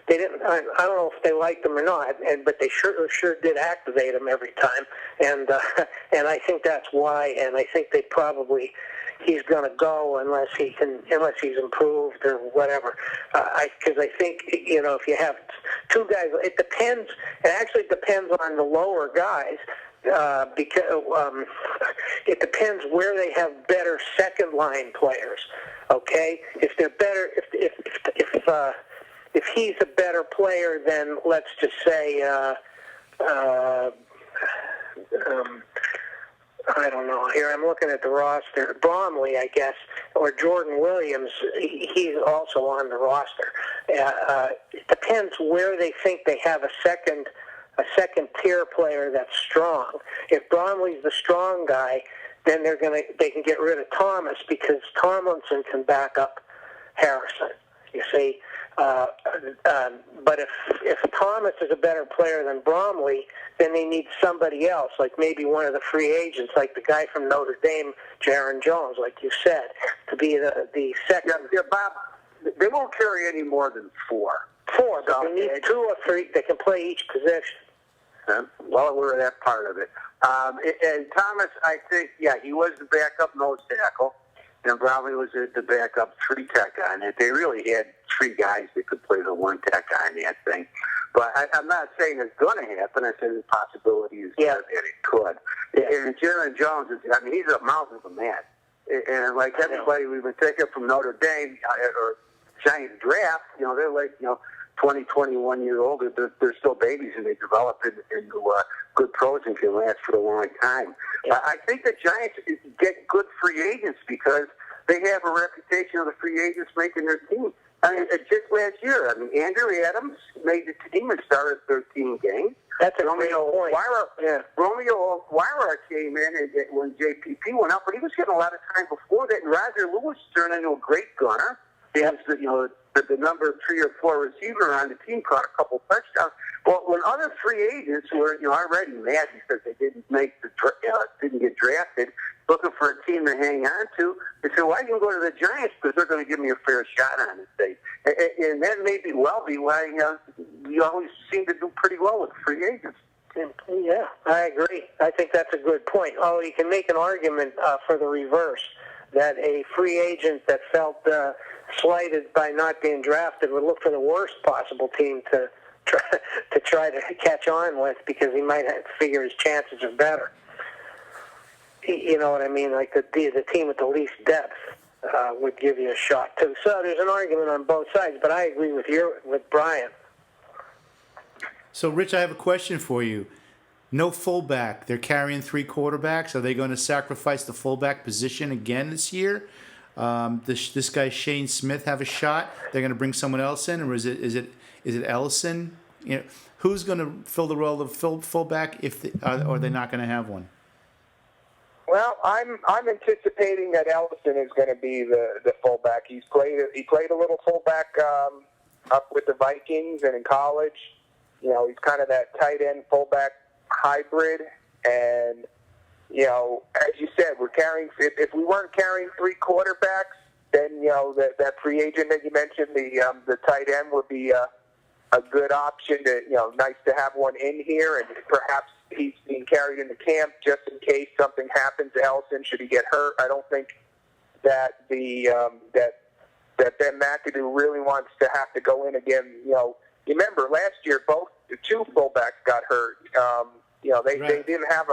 They didn't. I don't know if they liked him or not, but they sure did activate him every time. And I think that's why. And I think he's going to go unless he's improved or whatever. Because I think if you have two guys, it depends. It actually depends on the lower guys. Because it depends where they have better second line players. Okay, if they're better, if he's a better player than, let's just say, I don't know. Here I'm looking at the roster. Bromley, I guess, or Jordan Williams. He's also on the roster. It depends where they think they have a second tier player that's strong. If Bromley's the strong guy, then they can get rid of Thomas because Tomlinson can back up Harrison. You see, but if Thomas is a better player than Bromley, then they need somebody else, like maybe one of the free agents, like the guy from Notre Dame, Jaron Jones, like you said, to be the second. Yeah, Bob, they won't carry any more than four. But they need two or three that can play each position. Well aware of that part of it. And Thomas, I think, yeah, he was the backup nose tackle, and Bromley was the backup three tech guy on it. They really had three guys that could play the one tech guy in that thing. But I'm not saying it's going to happen. I said the possibility is there that it could. Yeah. And Jaron Jones, he's a mountain of a man. And like everybody we've been taking from Notre Dame or Giants draft, they're like, 20, 21-year-old. They're still babies, and they develop into good pros and can last for a long time. Yeah. I think the Giants get good free agents because they have a reputation of the free agents making their team. Just last year, Andrew Adams made the team and started 13 games. That's a great point. Romeo Okwara came in when JPP went up, but he was getting a lot of time before that. And Roger Lewis turned into a great gunner. He was the number 3 or 4 receiver on the team, caught a couple touchdowns. Well, when other free agents were already mad because they didn't get drafted, looking for a team to hang on to, they said, "Well, I can go to the Giants because they're going to give me a fair shot on this thing." And that may be why you always seem to do pretty well with free agents. Yeah, I agree. I think that's a good point. Although you can make an argument for the reverse, that a free agent that felt slighted by not being drafted would look for the worst possible team to try to catch on with because he might figure his chances are better. You know what I mean? Like the team with the least depth would give you a shot too. So there's an argument on both sides, but I agree with Brian. So, Rich, I have a question for you. No fullback. They're carrying 3 quarterbacks. Are they going to sacrifice the fullback position again this year? This guy Shane Smith have a shot? They're going to bring someone else in, or is it Ellison? Who's going to fill the role of fullback or are they not going to have one? Well, I'm anticipating that Ellison is going to be the fullback. He played a little fullback up with the Vikings and in college. He's kind of that tight end fullback hybrid. And as you said, we're carrying. If we weren't carrying 3 quarterbacks, then that free agent that you mentioned, the tight end would be a good option. Nice to have one in here, and perhaps he's being carried into camp just in case something happens to Ellison should he get hurt. I don't think that that Ben McAdoo really wants to have to go in again. You remember last year the 2 fullbacks got hurt. They didn't have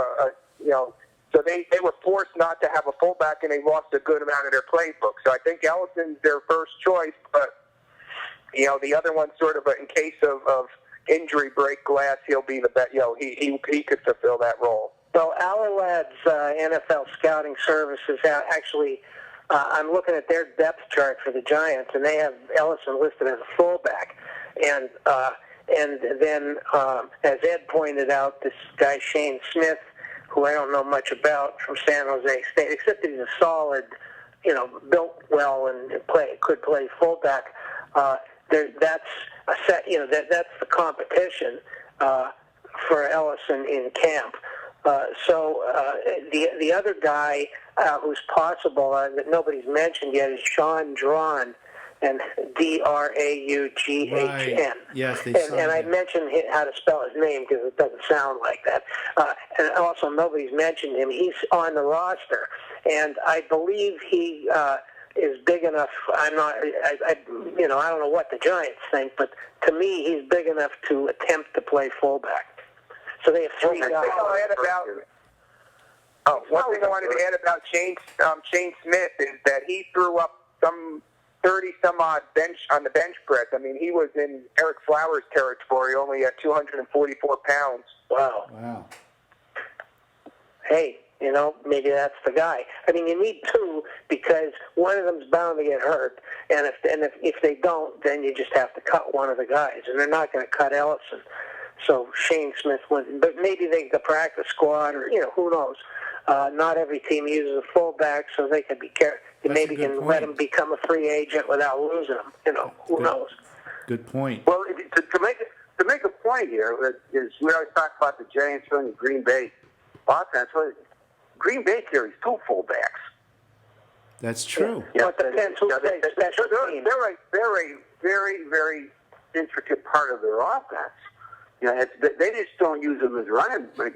so they were forced not to have a fullback, and they lost a good amount of their playbook. So I think Ellison's their first choice, but the other one sort of in case of injury break glass, he'll be the best. He could fulfill that role. So Alalad's NFL scouting services actually, I'm looking at their depth chart for the Giants, and they have Ellison listed as a fullback, and then as Ed pointed out, this guy Shane Smith, who I don't know much about, from San Jose State, except that he's a solid, built well and could play fullback. That's a set. That's the competition for Ellison in camp. So the other guy who's possible that nobody's mentioned yet is Sean Drawn, and Draughan. Right. Yes, and I mentioned how to spell his name because it doesn't sound like that. And also, nobody's mentioned him. He's on the roster, and I believe he is big enough. I don't know what the Giants think, but to me, he's big enough to attempt to play fullback. So they have 3 guys. One thing I wanted to add about Shane Smith is that he threw up some 30-some-odd on the bench press. He was in Eric Flowers' territory, only at 244 pounds. Wow. Hey, maybe that's the guy. You need 2 because one of them's bound to get hurt, and if they don't, then you just have to cut one of the guys, and they're not going to cut Ellison. So Shane Smith went, but maybe the practice squad, or who knows. Not every team uses a fullback, so they can be careful. Maybe can let him become a free agent without losing him. Who knows? Good point. Well, to make a point here is we always talk about the Giants and Green Bay offense. Well, Green Bay carries 2 fullbacks. That's true. But it depends who plays special teams. They're a very, very intricate part of their offense. You know, they just don't use them as running, as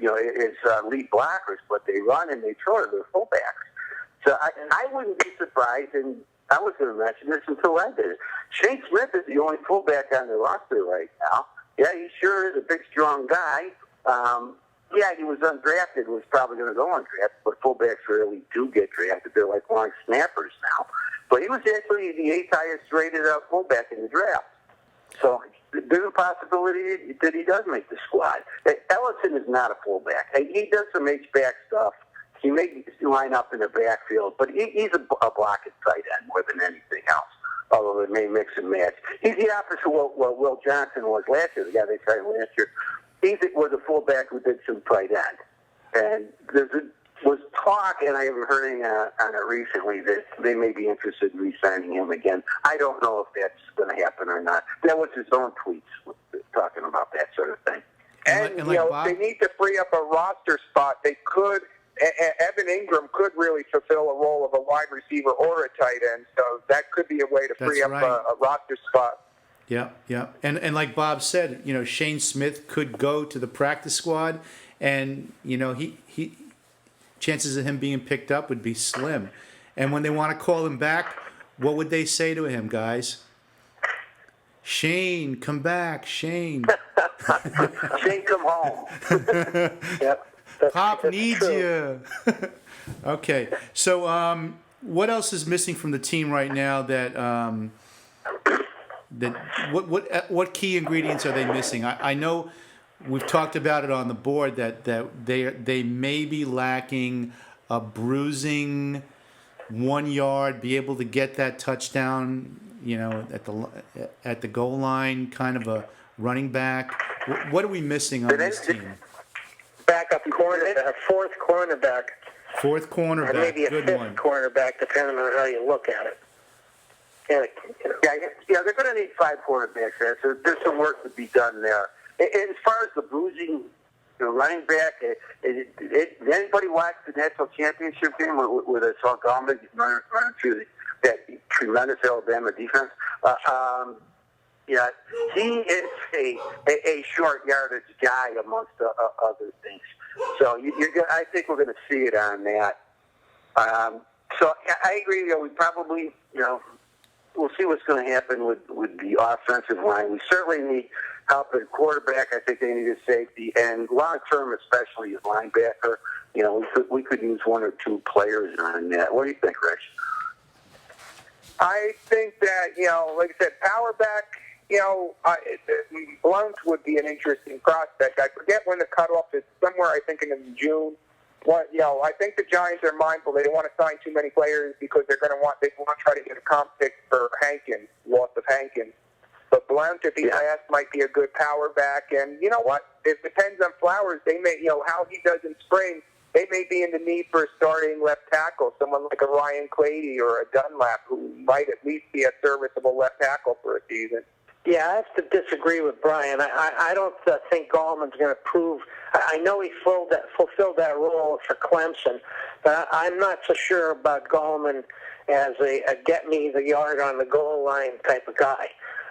lead blockers, but they run and they throw to their fullbacks. So I wouldn't be surprised, and I was going to mention this until I did it. Shane Smith is the only fullback on the roster right now. Yeah, he sure is a big, strong guy. Yeah, he was undrafted, was probably going to go undrafted, but fullbacks really do get drafted. They're like long snappers now. But he was actually the 8th highest rated fullback in the draft. So there's a possibility that he does make the squad. Ellison is not a fullback. He does some H-back stuff. He may line up in the backfield, but he's a blocking tight end more than anything else, although it may mix and match. He's the opposite of what Will Johnson was last year, the guy they tried last year. He was a fullback who did some tight end. And there was talk, and I haven't heard anything on it recently, that they may be interested in re-signing him again. I don't know if that's going to happen or not. That was his own tweets talking about that sort of thing. And like if they need to free up a roster spot, they could. Evan Ingram could really fulfill a role of a wide receiver or a tight end, so that could be a way to free up a roster spot. Yeah, yeah. And like Bob said, Shane Smith could go to the practice squad, and, he chances of him being picked up would be slim. And when they want to call him back, what would they say to him, guys? Shane, come back, Shane. Shane, come home. Yep. Pop needs you. Okay, so what else is missing from the team right now? What key ingredients are they missing? I know we've talked about it on the board that they may be lacking a bruising 1 yard, be able to get that touchdown, at the goal line, kind of a running back. What are we missing on this team? Backup corner, fourth cornerback. Fourth cornerback, or maybe a good fifth one. cornerback, depending on how you look at it. Yeah, they're going to need 5 cornerbacks there, so there's some work to be done there. As far as the bruising, running back, did anybody watch the national championship game with a Saul Gallman running through that tremendous Alabama defense? Yeah, he is a short yardage guy amongst other things. So I think we're going to see it on that. So I agree. We probably, we'll see what's going to happen with the offensive line. We certainly need help at quarterback. I think they need a safety, and long term, especially at linebacker. We could use 1 or 2 players on that. What do you think, Rich? I think that, like I said, power back, Blount would be an interesting prospect. I forget when the cutoff is, somewhere I think in June. I think the Giants are mindful. They don't want to sign too many players because they want to try to get a comp pick for Hankins, loss of Hankins. But Blount, if he lasts, might be a good power back. And you know what? It depends on Flowers. They may, how he does in spring. They may be in the need for a starting left tackle, someone like a Ryan Clady or a Dunlap, who might at least be a serviceable left tackle for a season. Yeah, I have to disagree with Brian. I don't think Gallman's going to prove. I know he fulfilled that role for Clemson, but I'm not so sure about Gallman as a get me the yard on the goal line type of guy.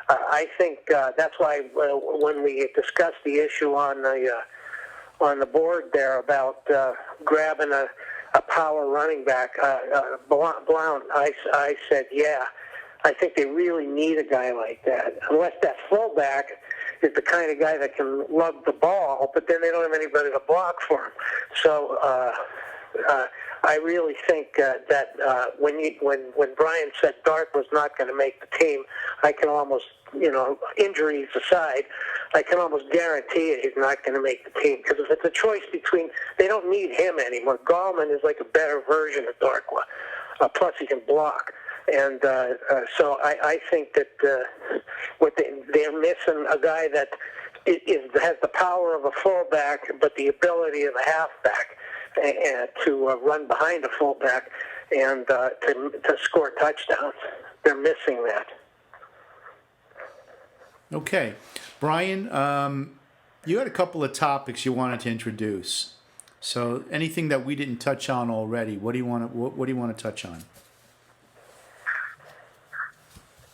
I think that's why when we discussed the issue on the board there about grabbing a power running back, Blount, I said, yeah. I think they really need a guy like that, unless that fullback is the kind of guy that can lug the ball, but then they don't have anybody to block for him. So I really think that when Brian said Dart was not going to make the team, I can almost, injuries aside, I can almost guarantee it he's not going to make the team. Because if it's a choice between, they don't need him anymore. Gallman is like a better version of Darkwa. Plus he can block. And so I think that they're missing a guy that has the power of a fullback, but the ability of a halfback to run behind a fullback and to score touchdowns. They're missing that. Okay, Brian, you had a couple of topics you wanted to introduce. So anything that we didn't touch on already, what do you want to touch on?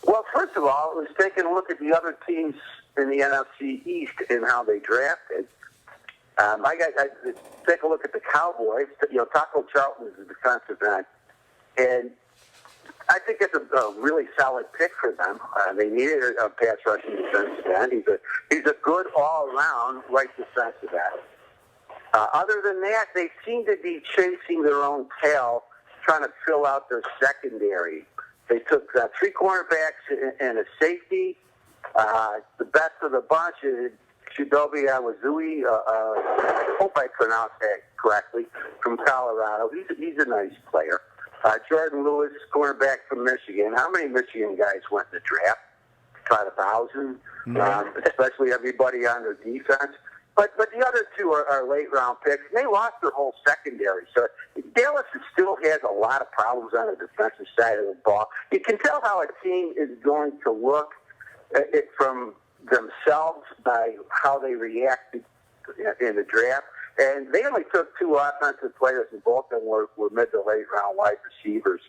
Well, first of all, it was taking a look at the other teams in the NFC East and how they drafted. I take a look at the Cowboys. Taco Charlton is a defensive end, and I think it's a really solid pick for them. They needed a pass rushing defensive end. He's a good all-around right defensive end. Other than that, they seem to be chasing their own tail, trying to fill out their secondary. They took 3 cornerbacks and a safety. The best of the bunch is Chidobe Awazui. I hope I pronounced that correctly, from Colorado. He's a nice player. Jordan Lewis, cornerback from Michigan. How many Michigan guys went in the draft? About 1,000, especially everybody on their defense. But the other 2 are late-round picks. They lost their whole secondary. So Dallas still has a lot of problems on the defensive side of the ball. You can tell how a team is going to look from themselves by how they react in the draft. And they only took 2 offensive players, and both of them were mid to late round wide receivers.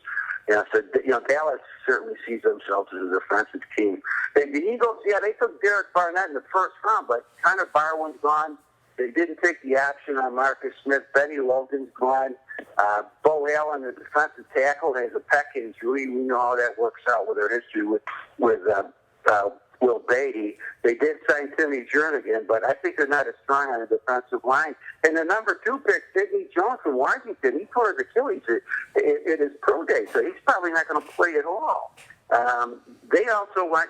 So Dallas certainly sees themselves as a defensive team. And the Eagles, they took Derek Barnett in the first round, but Connor Barwin's gone. They didn't take the option on Marcus Smith. Benny Logan's gone. Bo Allen, the defensive tackle, has a pec injury. We know how that works out with their history with Will Beatty. They did sign Timmy Jernigan, but I think they're not as strong on the defensive line. And the number 2 pick, Sidney Jones from Washington, he tore his Achilles at his pro day, so he's probably not going to play at all. They also want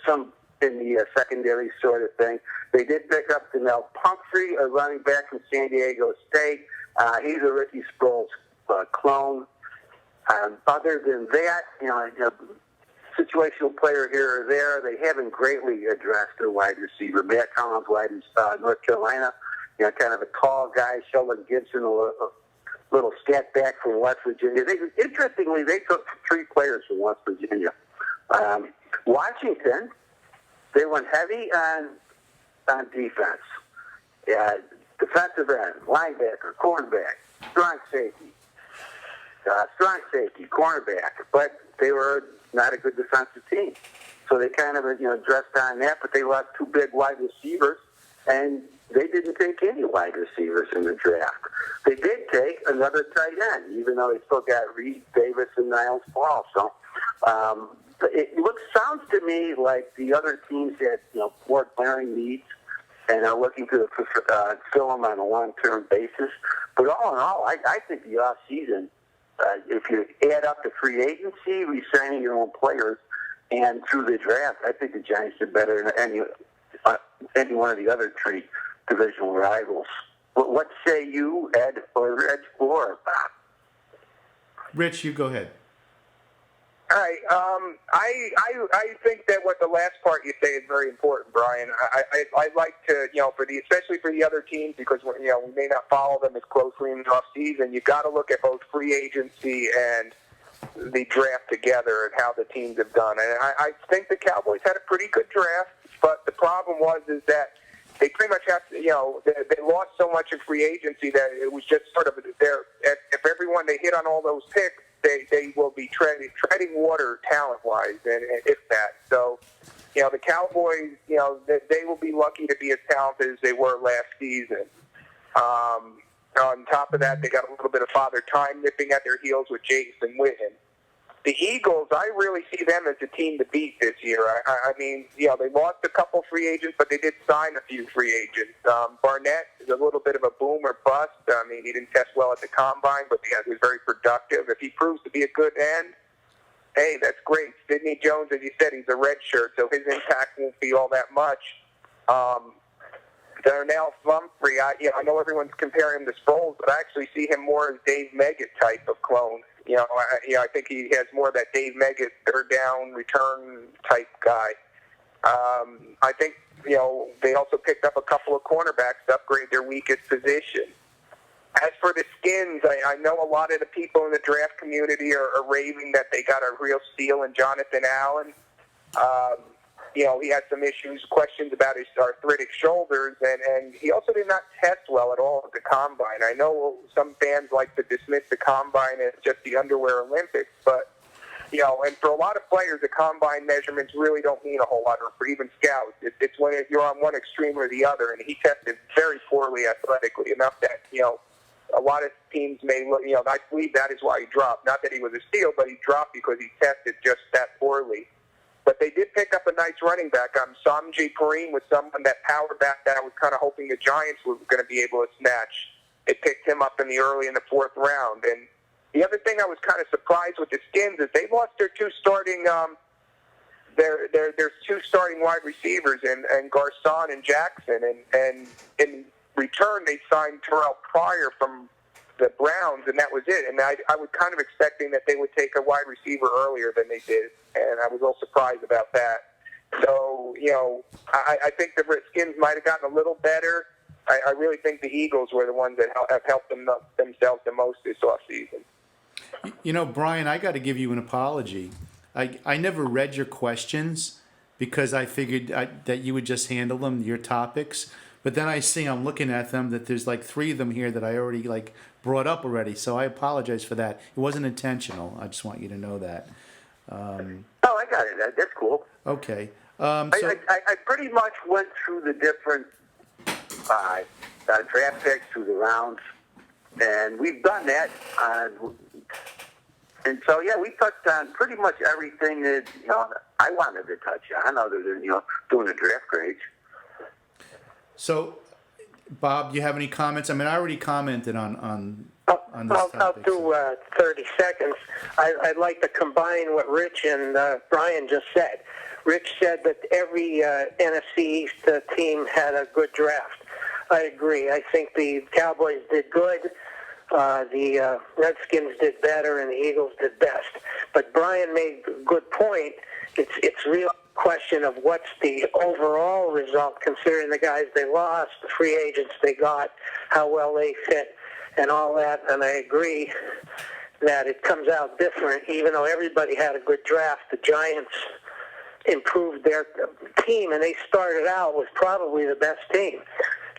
some in the secondary sort of thing. They did pick up Donnell Pumphrey, a running back from San Diego State. He's a Ricky Sproles clone. Other than that, situational player here or there. They haven't greatly addressed their wide receiver. Matt Collins, wide receiver, North Carolina, kind of a tall guy. Sheldon Gibson, a little scat back from West Virginia. Interestingly, they took 3 players from West Virginia. Washington, they went heavy on defense. Defensive end, linebacker, cornerback, strong safety, cornerback, but they were not a good defensive team. So they kind of, dressed on that, but they lost 2 big wide receivers, and they didn't take any wide receivers in the draft. They did take another tight end, even though they still got Reed Davis and Niles Paul. So it sounds to me like the other teams had, more glaring needs and are looking to fill them on a long-term basis. But all in all, I think the offseason, if you add up the free agency, re-signing your own players, and through the draft, I think the Giants are better than any one of the other 3 divisional rivals. What say you, Ed, or Reg, or Bob? Rich, you go ahead. All right. I think that what the last part you say is very important, Brian. I like to, especially for the other teams, because we may not follow them as closely in the off season. You got to look at both free agency and the draft together and how the teams have done. And I think the Cowboys had a pretty good draft, but the problem is that they pretty much have to, they lost so much in free agency that it was just sort of if everyone they hit on all those picks, they will be treading water talent-wise, and if that. So, the Cowboys, they will be lucky to be as talented as they were last season. On top of that, they got a little bit of Father Time nipping at their heels with Jason Witten. The Eagles, I really see them as a team to beat this year. I mean, they lost a couple free agents, but they did sign a few free agents. Barnett is a little bit of a boom or bust. I mean, he didn't test well at the combine, but he was very productive. If he proves to be a good end, hey, that's great. Sidney Jones, as you said, he's a red shirt, so his impact won't be all that much. Darnell Humphrey, I know everyone's comparing him to Sproles, but I actually see him more as Dave Meggett type of clone. I think he has more of that Dave Meggett third down return type guy. I think, they also picked up a couple of cornerbacks to upgrade their weakest position. As for the Skins, I know a lot of the people in the draft community are raving that they got a real steal in Jonathan Allen. He had some questions about his arthritic shoulders, and he also did not test well at all at the Combine. I know some fans like to dismiss the Combine as just the underwear Olympics, but And for a lot of players, the combine measurements really don't mean a whole lot, or for even scouts. It's when you're on one extreme or the other, and he tested very poorly athletically, enough that, a lot of teams may look, I believe that is why he dropped. Not that he was a steal, but he dropped because he tested just that poorly. But they did pick up a nice running back. Samji Kareem was someone, that power back that I was kind of hoping the Giants were going to be able to snatch. They picked him up early in the 4th round. And the other thing I was kind of surprised with the Skins is they lost their two starting their two starting wide receivers, and Garcon and Jackson. And in return, they signed Terrell Pryor from the Browns, and that was it. And I was kind of expecting that they would take a wide receiver earlier than they did, and I was a little surprised about that. So, I think the Redskins might have gotten a little better. I really think the Eagles were the ones that have helped themselves the most this offseason. Brian, I got to give you an apology. I never read your questions because I figured that you would just handle them, your topics. But then I'm looking at them, that there's like 3 of them here that I already brought up already. So I apologize for that. It wasn't intentional. I just want you to know that. Oh, I got it. That's cool. Okay. I pretty much went through the different draft picks through the rounds, and we've done that. And so, yeah, we touched on pretty much everything that I wanted to touch on, other than doing the draft grades. So, Bob, do you have any comments? I mean, I already commented on this topic. I'll do 30 seconds. I'd like to combine what Rich and Brian just said. Rich said that every NFC East team had a good draft. I agree. I think the Cowboys did good. The Redskins did better, and the Eagles did best. But Brian made a good point. It's real question of what's the overall result, considering the guys they lost, the free agents they got, how well they fit, and all that. And I agree that it comes out different. Even though everybody had a good draft, the Giants improved their team, and they started out with probably the best team.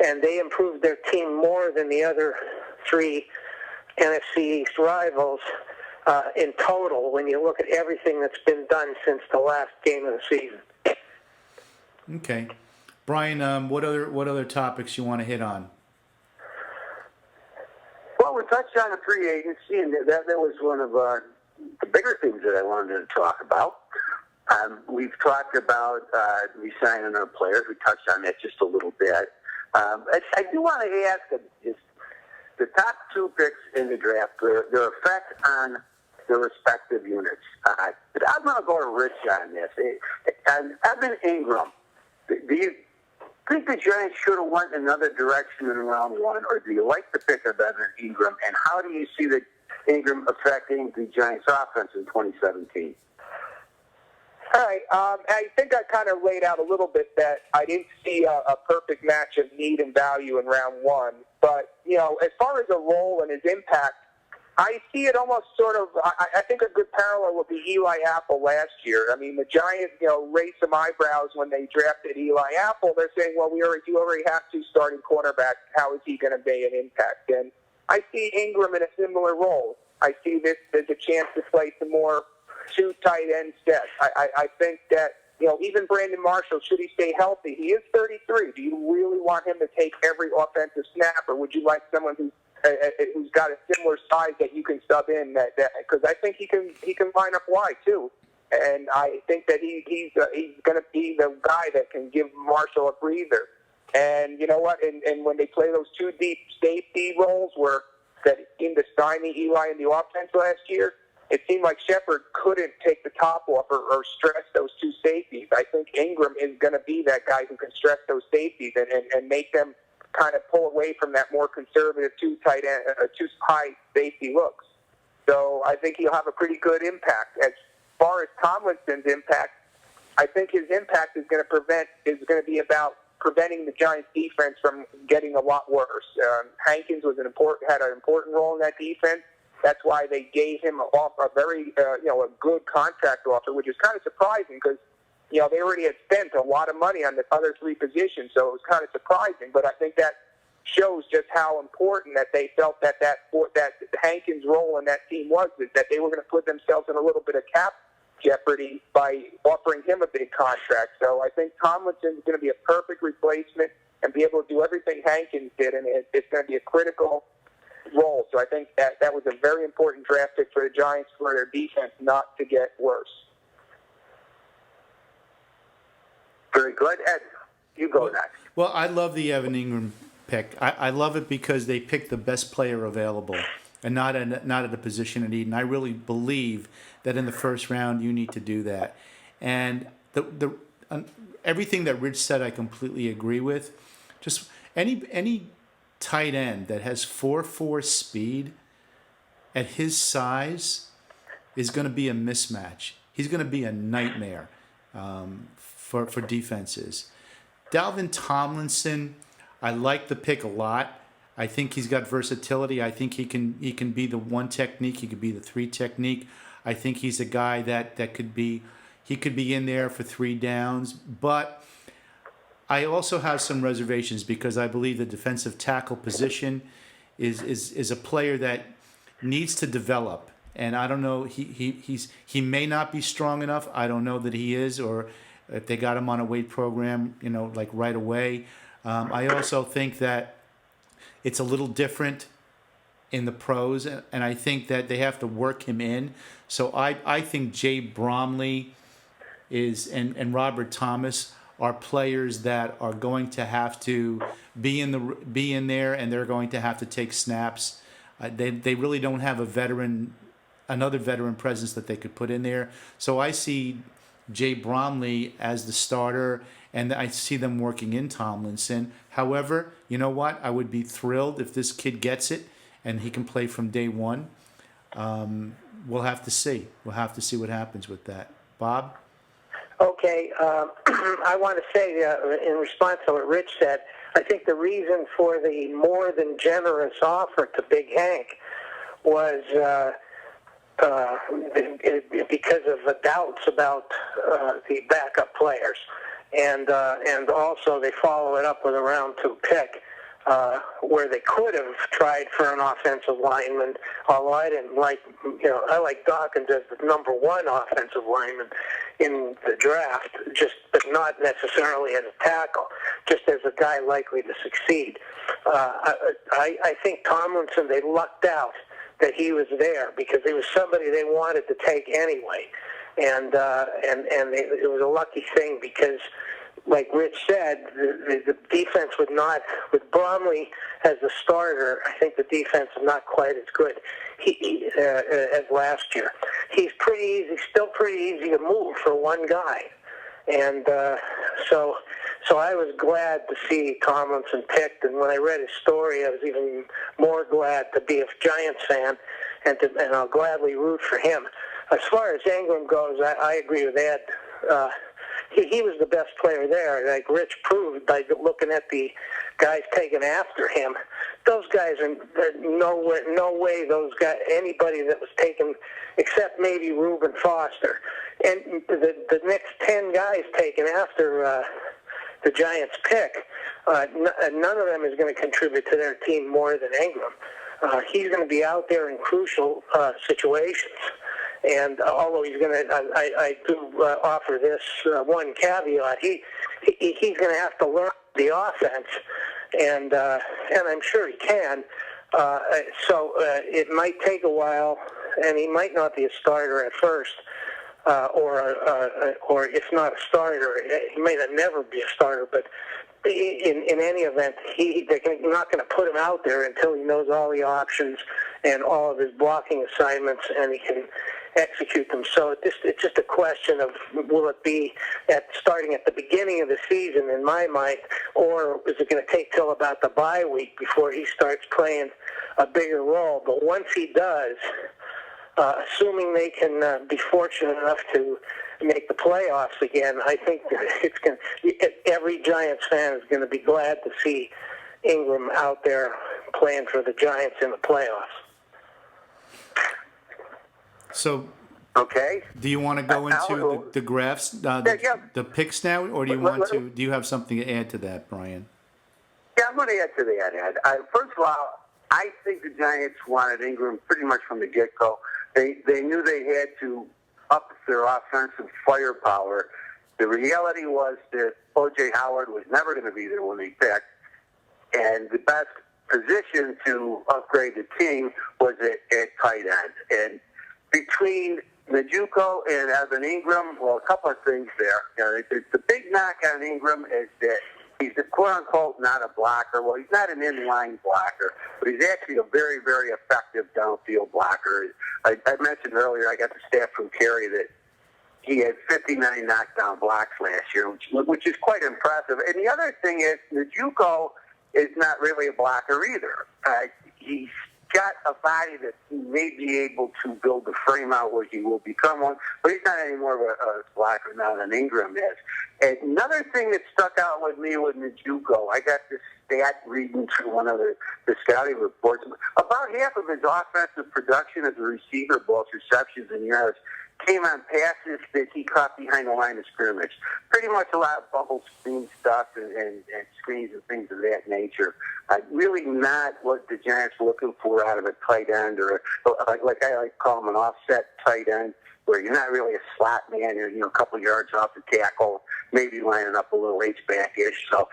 And they improved their team more than the other 3 NFC East rivals in total, when you look at everything that's been done since the last game of the season. Okay. Brian, what other topics you want to hit on? Well, we touched on the free agency, and that was one of the bigger things that I wanted to talk about. We've talked about re-signing our players. We touched on that just a little bit. I do want to ask, is the top 2 picks in the draft, their effect on their respective units. I'm going to go to Rich on this. And Evan Ingram, do you think the Giants should have went another direction in round 1, or do you like the pick of Evan Ingram, and how do you see the Ingram affecting the Giants' offense in 2017? All right. I think I kind of laid out a little bit that I didn't see a perfect match of need and value in round 1. But, as far as a role and his impact, I see it almost sort of, I think a good parallel would be Eli Apple last year. I mean, the Giants, raised some eyebrows when they drafted Eli Apple. They're saying, well, you already have 2 starting cornerbacks. How is he going to be an impact? And I see Ingram in a similar role. I see this as a chance to play some more 2 tight end sets. I think that, even Brandon Marshall, should he stay healthy, he is 33. Do you really want him to take every offensive snap, or would you like someone who's got a similar size that you can sub in? Because I think he can line up wide too, and I think that he's going to be the guy that can give Marshall a breather. And you know what? And when they play those 2 deep safety roles, where that seemed to stymie Eli in the offense last year, it seemed like Shepard couldn't take the top off or stress those 2 safeties. I think Ingram is going to be that guy who can stress those safeties and make them kind of pull away from that more conservative 2 high safety looks. So I think he'll have a pretty good impact. As far as Tomlinson's impact, I think his impact is going to be about preventing the Giants' defense from getting a lot worse. Hankins had an important role in that defense. That's why they gave him a very a good contract offer, which is kind of surprising because they already had spent a lot of money on the other 3 positions, so it was kind of surprising. But I think that shows just how important that they felt that Hankins' role in that team was, that they were going to put themselves in a little bit of cap jeopardy by offering him a big contract. So I think Tomlinson is going to be a perfect replacement and be able to do everything Hankins did, and it's going to be a critical role. So I think that was a very important draft pick for the Giants for their defense not to get worse. Very good. Ed, you go next. Well, I love the Evan Ingram pick. I love it because they picked the best player available and not at a position of need. And I really believe that in the first round you need to do that. And everything that Rich said, I completely agree with. Just any tight end that has 4.4 speed at his size is going to be a mismatch. He's going to be a nightmare for defenses. Dalvin Tomlinson, I like the pick a lot. I think he's got versatility. I think he can be the one technique. He could be the three technique. I think he's a guy that could be in there for 3 downs. But I also have some reservations because I believe the defensive tackle position is a player that needs to develop. And I don't know, he may not be strong enough. I don't know that he is, or if they got him on a weight program, like right away. I also think that it's a little different in the pros, and I think that they have to work him in. So I think Jay Bromley and Robert Thomas are players that are going to have to be in there, and they're going to have to take snaps. They really don't have another veteran presence that they could put in there. So I see Jay Bromley as the starter, and I see them working in Tomlinson. However, you know what? I would be thrilled if this kid gets it and he can play from day one. We'll have to see. We'll have to see what happens with that. Bob? Okay, I want to say in response to what Rich said, I think the reason for the more than generous offer to Big Hank was because of the doubts about the backup players, and also they follow it up with a round 2 pick where they could have tried for an offensive lineman. Although I didn't like, I like Dawkins as the number 1 offensive lineman in the draft, but not necessarily as a tackle, just as a guy likely to succeed. I think Tomlinson, they lucked out that he was there because he was somebody they wanted to take anyway, and it was a lucky thing because, like Rich said, the defense would not, with Bromley as the starter, I think the defense is not quite as good as last year. He's still pretty easy to move for one guy, and so I was glad to see Tomlinson picked, and when I read his story, I was even more glad to be a Giants fan, and I'll gladly root for him. As far as Ingram goes, I agree with Ed. He was the best player there, like Rich proved by looking at the guys taken after him. Those guys are no way those guys, anybody that was taken except maybe Reuben Foster, and the next 10 guys taken after the Giants pick, none of them is going to contribute to their team more than Ingram. He's going to be out there in crucial situations. And although he's going to, I do offer this one caveat. He's going to have to learn the offense, and I'm sure he can. So it might take a while, and he might not be a starter at first, or if not a starter, he may never be a starter. But in any event, they're not going to put him out there until he knows all the options and all of his blocking assignments, and he can execute them. So it's just a question of, will it be starting at the beginning of the season in my mind, or is it going to take till about the bye week before he starts playing a bigger role? But once he does, assuming they can be fortunate enough to make the playoffs again, I think every Giants fan is going to be glad to see Ingram out there playing for the Giants in the playoffs. So, Okay. do you want to go into the graphs, the picks now, or do you want to? Do you have something to add to that, Brian? Yeah, going to add to that, Ed. First of all, I think the Giants wanted Ingram pretty much from the get-go. They knew they had to up their offensive firepower. The reality was that O.J. Howard was never going to be there when they picked, and the best position to upgrade the team was at tight end. And between Njoku and Evan Ingram, well, a couple of things there. The big knock on Ingram is that he's a quote-unquote not a blocker. Well, he's not an in-line blocker, but he's actually a very, very effective downfield blocker. I mentioned earlier, I got the stat from Kerry that he had 59 knockdown blocks last year, which is quite impressive. And the other thing is, Njoku is not really a blocker either. He's got a body that he may be able to build the frame out where he will become one, but he's not any more of a blocker now than Ingram is. And another thing that stuck out with me with Njoku, I got this stat reading through one of the scouting reports. About half of his offensive production as a receiver, both receptions and yards, came on passes that he caught behind the line of scrimmage. Pretty much a lot of bubble screen stuff and screens and things of that nature. Really not what the Giants were looking for out of a tight end, or like I like to call him an offset tight end, where you're not really a slot man. You're a couple yards off the tackle, maybe lining up a little H-back-ish. So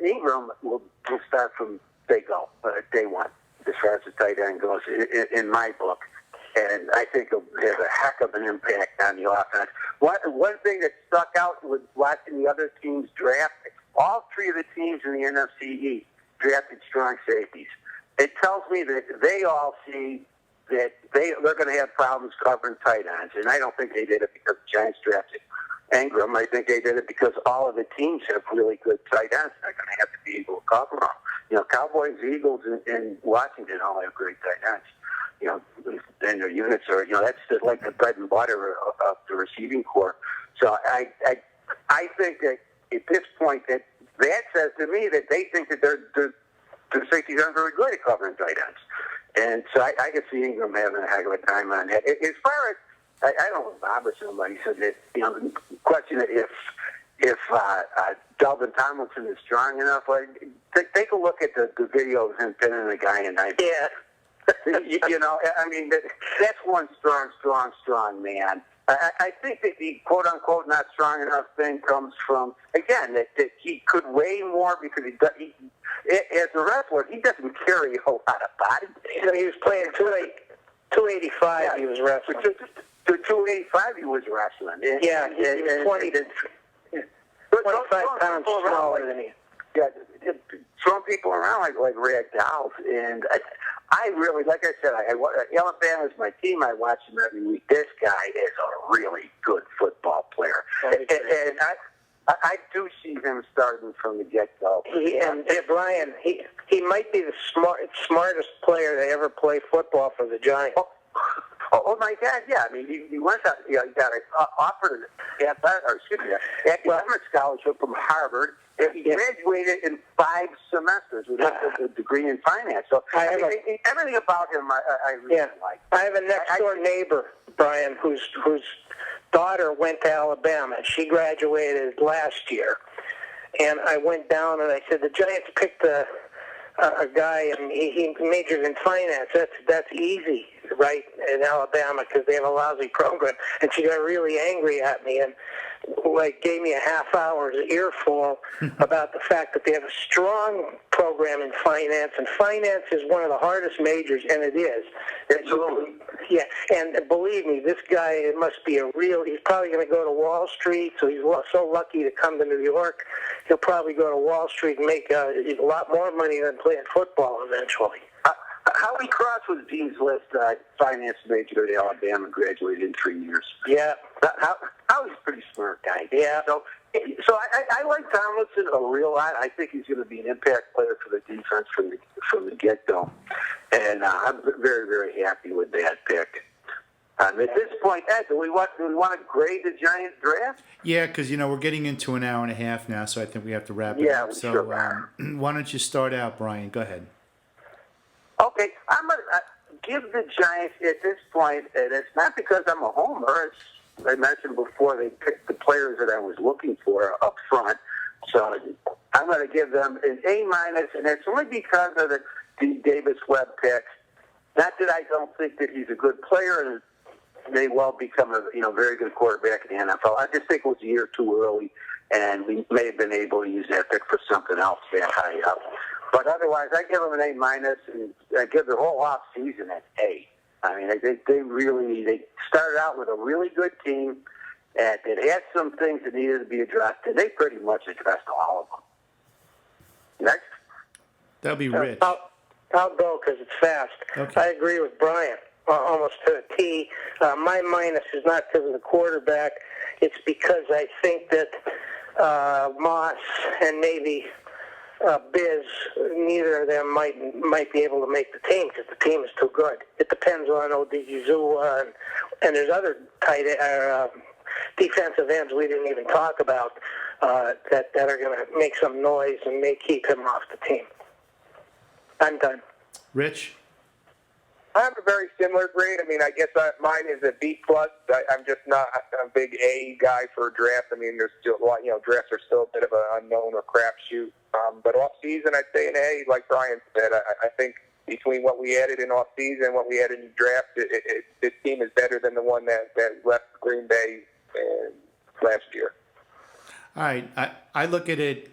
Ingram will start from day one, as far as the tight end goes, in my book. And I think he'll have a heck of an impact on the offense. One thing that stuck out was watching the other teams draft. All three of the teams in the NFC East drafted strong safeties. It tells me that they all see that they're going to have problems covering tight ends. And I don't think they did it because the Giants drafted Ingram. I think they did it because all of the teams have really good tight ends. They're going to have to be able to cover them. Cowboys, Eagles, and Washington all have great tight ends. And their units are, that's just like the bread and butter of the receiving corps. So I think that at this point that says to me that they think that their safeties aren't very good at covering tight ends. And so I could see Ingram having a heck of a time on that. As far as, I don't know, Bob or somebody said that, the question if Dalvin Tomlinson is strong enough, take a look at the video of him pinning a guy in knife. Yeah. That's one strong man. I think that the quote-unquote not strong enough thing comes from, again, that he could weigh more because he as a wrestler, he doesn't carry a whole lot of body. He was playing 285, yeah, he was wrestling. To 285 he was wrestling. And, yeah, he was 25 pounds smaller than he. Yeah, throwing people around like rag dolls. And I really, like I said, Alabama's my team. I watch him every week. This guy is a really good football player. And I do see him starting from the get-go. Brian, he might be the smartest player to ever play football for the Giants. Oh my God! Yeah, I mean, he went out. He got offered an academic scholarship from Harvard. He graduated in 5 semesters with a degree in finance. So everything about him, I really like. I have a next-door neighbor, Brian, whose daughter went to Alabama. She graduated last year, and I went down and I said, the Giants picked a guy, and he majored in finance. That's easy, right, in Alabama, because they have a lousy program. And she got really angry at me and gave me a half hour's earful about the fact that they have a strong program in finance, and finance is one of the hardest majors, and it is. Absolutely. Yeah, and believe me, this guy must be he's probably going to go to Wall Street, so he's so lucky to come to New York. He'll probably go to Wall Street and make a lot more money than playing football eventually. Howie Cross was Dean's List finance major at Alabama, graduated in 3 years. Yeah. Howie's a pretty smart guy. Yeah. So I like Tomlinson a real lot. I think he's going to be an impact player for the defense from the get-go. And I'm very, very happy with that pick. At this point, Ed, do we want to grade the Giants draft? Yeah, because, we're getting into an hour and a half now, so I think we have to wrap it up. So sure. Why don't you start out, Brian? Go ahead. Okay, I'm going to give the Giants at this point, and it's not because I'm a homer. As I mentioned before, they picked the players that I was looking for up front. So I'm going to give them an A minus, and it's only because of the Davis Webb pick. Not that I don't think that he's a good player and may well become a very good quarterback in the NFL. I just think it was a year too early, and we may have been able to use that pick for something else that high up. But otherwise, I give them an A minus, and I give their whole off season an A. I mean, they started out with a really good team, and it had some things that needed to be addressed, and they pretty much addressed all of them. Next. That'll be Rich. I'll go because it's fast. Okay. I agree with Brian almost to a T. My minus is not because of the quarterback. It's because I think that Moss and maybe Biz, neither of them might be able to make the team because the team is too good. It depends on Odigizua and there's other defensive ends we didn't even talk about that are going to make some noise and may keep him off the team. I'm done. Rich? I have a very similar grade. I mean, I guess mine is a B plus. I'm just not a big A guy for a draft. I mean, there's still a lot. Drafts are still a bit of an unknown or crapshoot. But off season, I'd say an A. Like Brian said, I think between what we added in off season and what we added in draft, this team is better than the one that left Green Bay last year. All right. I look at it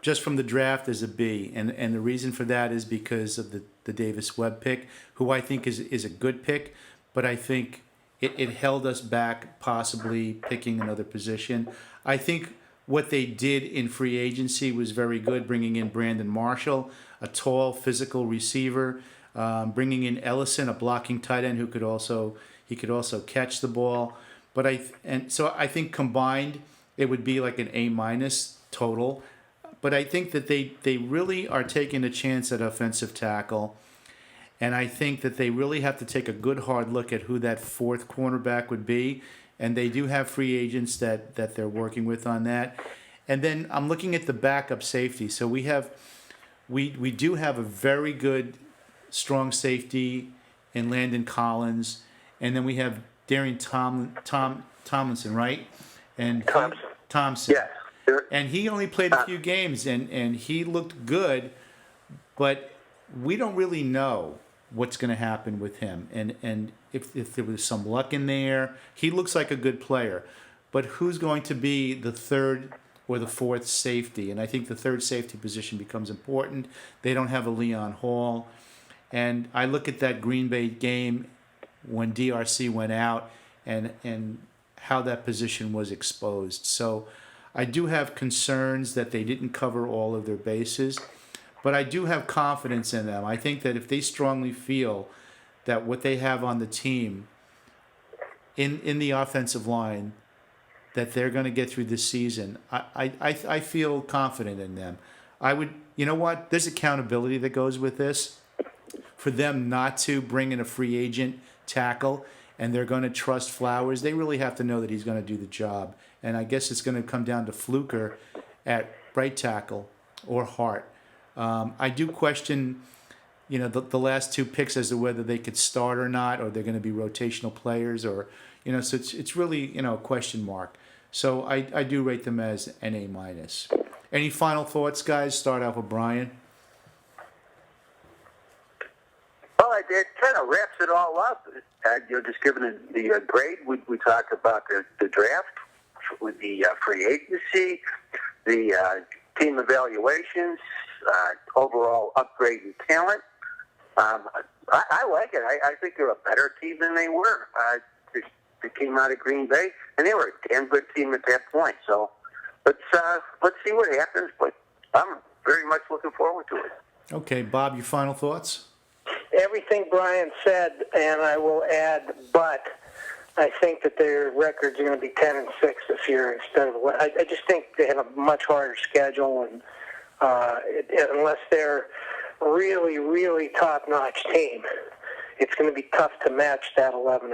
just from the draft as a B, and the reason for that is because of the Davis Webb pick, who I think is a good pick, but I think it held us back possibly picking another position. I think what they did in free agency was very good, bringing in Brandon Marshall, a tall, physical receiver, bringing in Ellison, a blocking tight end who could also catch the ball. So I think combined it would be like an A minus total. But I think that they really are taking a chance at offensive tackle. And I think that they really have to take a good hard look at who that fourth cornerback would be. And they do have free agents that they're working with on that. And then I'm looking at the backup safety. So we do have a very good, strong safety in Landon Collins. And then we have Darian Tomlinson, right? And Thompson. Yes. And he only played a few games, and he looked good, but we don't really know what's going to happen with him. And if there was some luck in there, he looks like a good player. But who's going to be the third or the fourth safety? And I think the third safety position becomes important. They don't have a Leon Hall. And I look at that Green Bay game when DRC went out and how that position was exposed. So I do have concerns that they didn't cover all of their bases, but I do have confidence in them. I think that if they strongly feel that what they have on the team in the offensive line, that they're going to get through this season, I feel confident in them. You know what? There's accountability that goes with this. For them not to bring in a free agent tackle and they're going to trust Flowers, they really have to know that he's going to do the job. And I guess it's going to come down to Fluker at right tackle or Hart. I do question, the last two picks as to whether they could start or not, or they're going to be rotational players, or so it's really a question mark. So I do rate them as an A minus. Any final thoughts, guys? Start out with Brian. Well, it kind of wraps it all up. Just giving the grade, we talked about the draft with the free agency, the team evaluations, overall upgrade in talent. I like it. I think they're a better team than they were. They came out of Green Bay, and they were a damn good team at that point. So let's see what happens. But I'm very much looking forward to it. Okay, Bob, your final thoughts? Everything Brian said, and I will add, but I think that their records are going to be 10-6 this year instead of what I just think they have a much harder schedule, and unless they're really, really top-notch team, it's going to be tough to match that 11-5.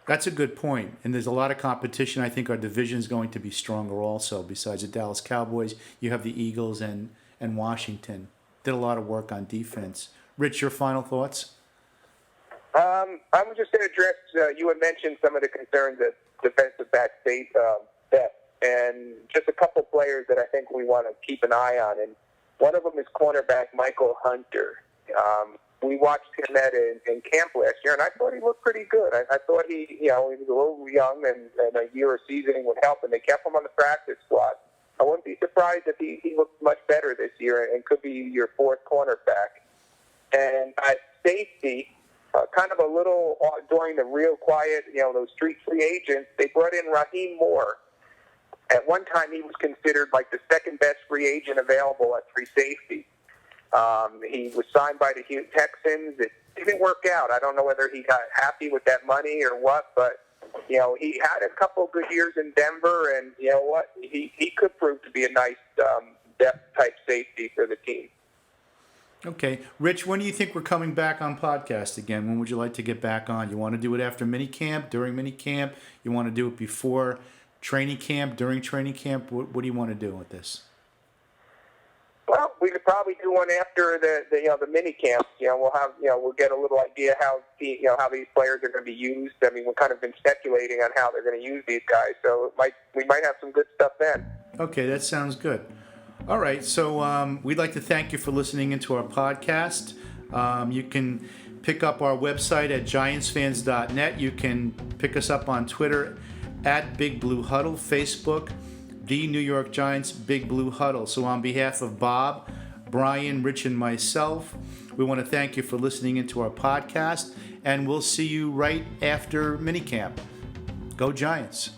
That's a good point, and there's a lot of competition. I think our division is going to be stronger also. Besides the Dallas Cowboys, you have the Eagles and Washington. Did a lot of work on defense. Rich, your final thoughts? I'm just going to address, you had mentioned some of the concerns that defensive back and just a couple players that I think we want to keep an eye on. And one of them is cornerback Michael Hunter. We watched him in camp last year, and I thought he looked pretty good. I thought he was a little young, and a year of seasoning would help, and they kept him on the practice squad. I wouldn't be surprised if he looked much better this year and could be your fourth cornerback. And at safety, kind of a little during the real quiet, those street free agents, they brought in Raheem Moore. At one time, he was considered like the second best free agent available at free safety. He was signed by the Houston Texans. It didn't work out. I don't know whether he got happy with that money or what, but he had a couple of good years in Denver, and you know what? He could prove to be a nice depth type safety for the team. Okay. Rich, when do you think we're coming back on podcast again? When would you like to get back on? You want to do it after minicamp, during minicamp? You want to do it before training camp, during training camp? What do you want to do with this? Well, we could probably do one after the mini camps. We'll get a little idea how these players are going to be used. I mean, we've kind of been speculating on how they're going to use these guys, so we might have some good stuff then. Okay, that sounds good. All right, so we'd like to thank you for listening into our podcast. You can pick up our website at giantsfans.net. You can pick us up on Twitter at Big Blue Huddle, Facebook, The New York Giants Big Blue Huddle. So on behalf of Bob, Brian, Rich, and myself, we want to thank you for listening into our podcast, and we'll see you right after minicamp. Go Giants.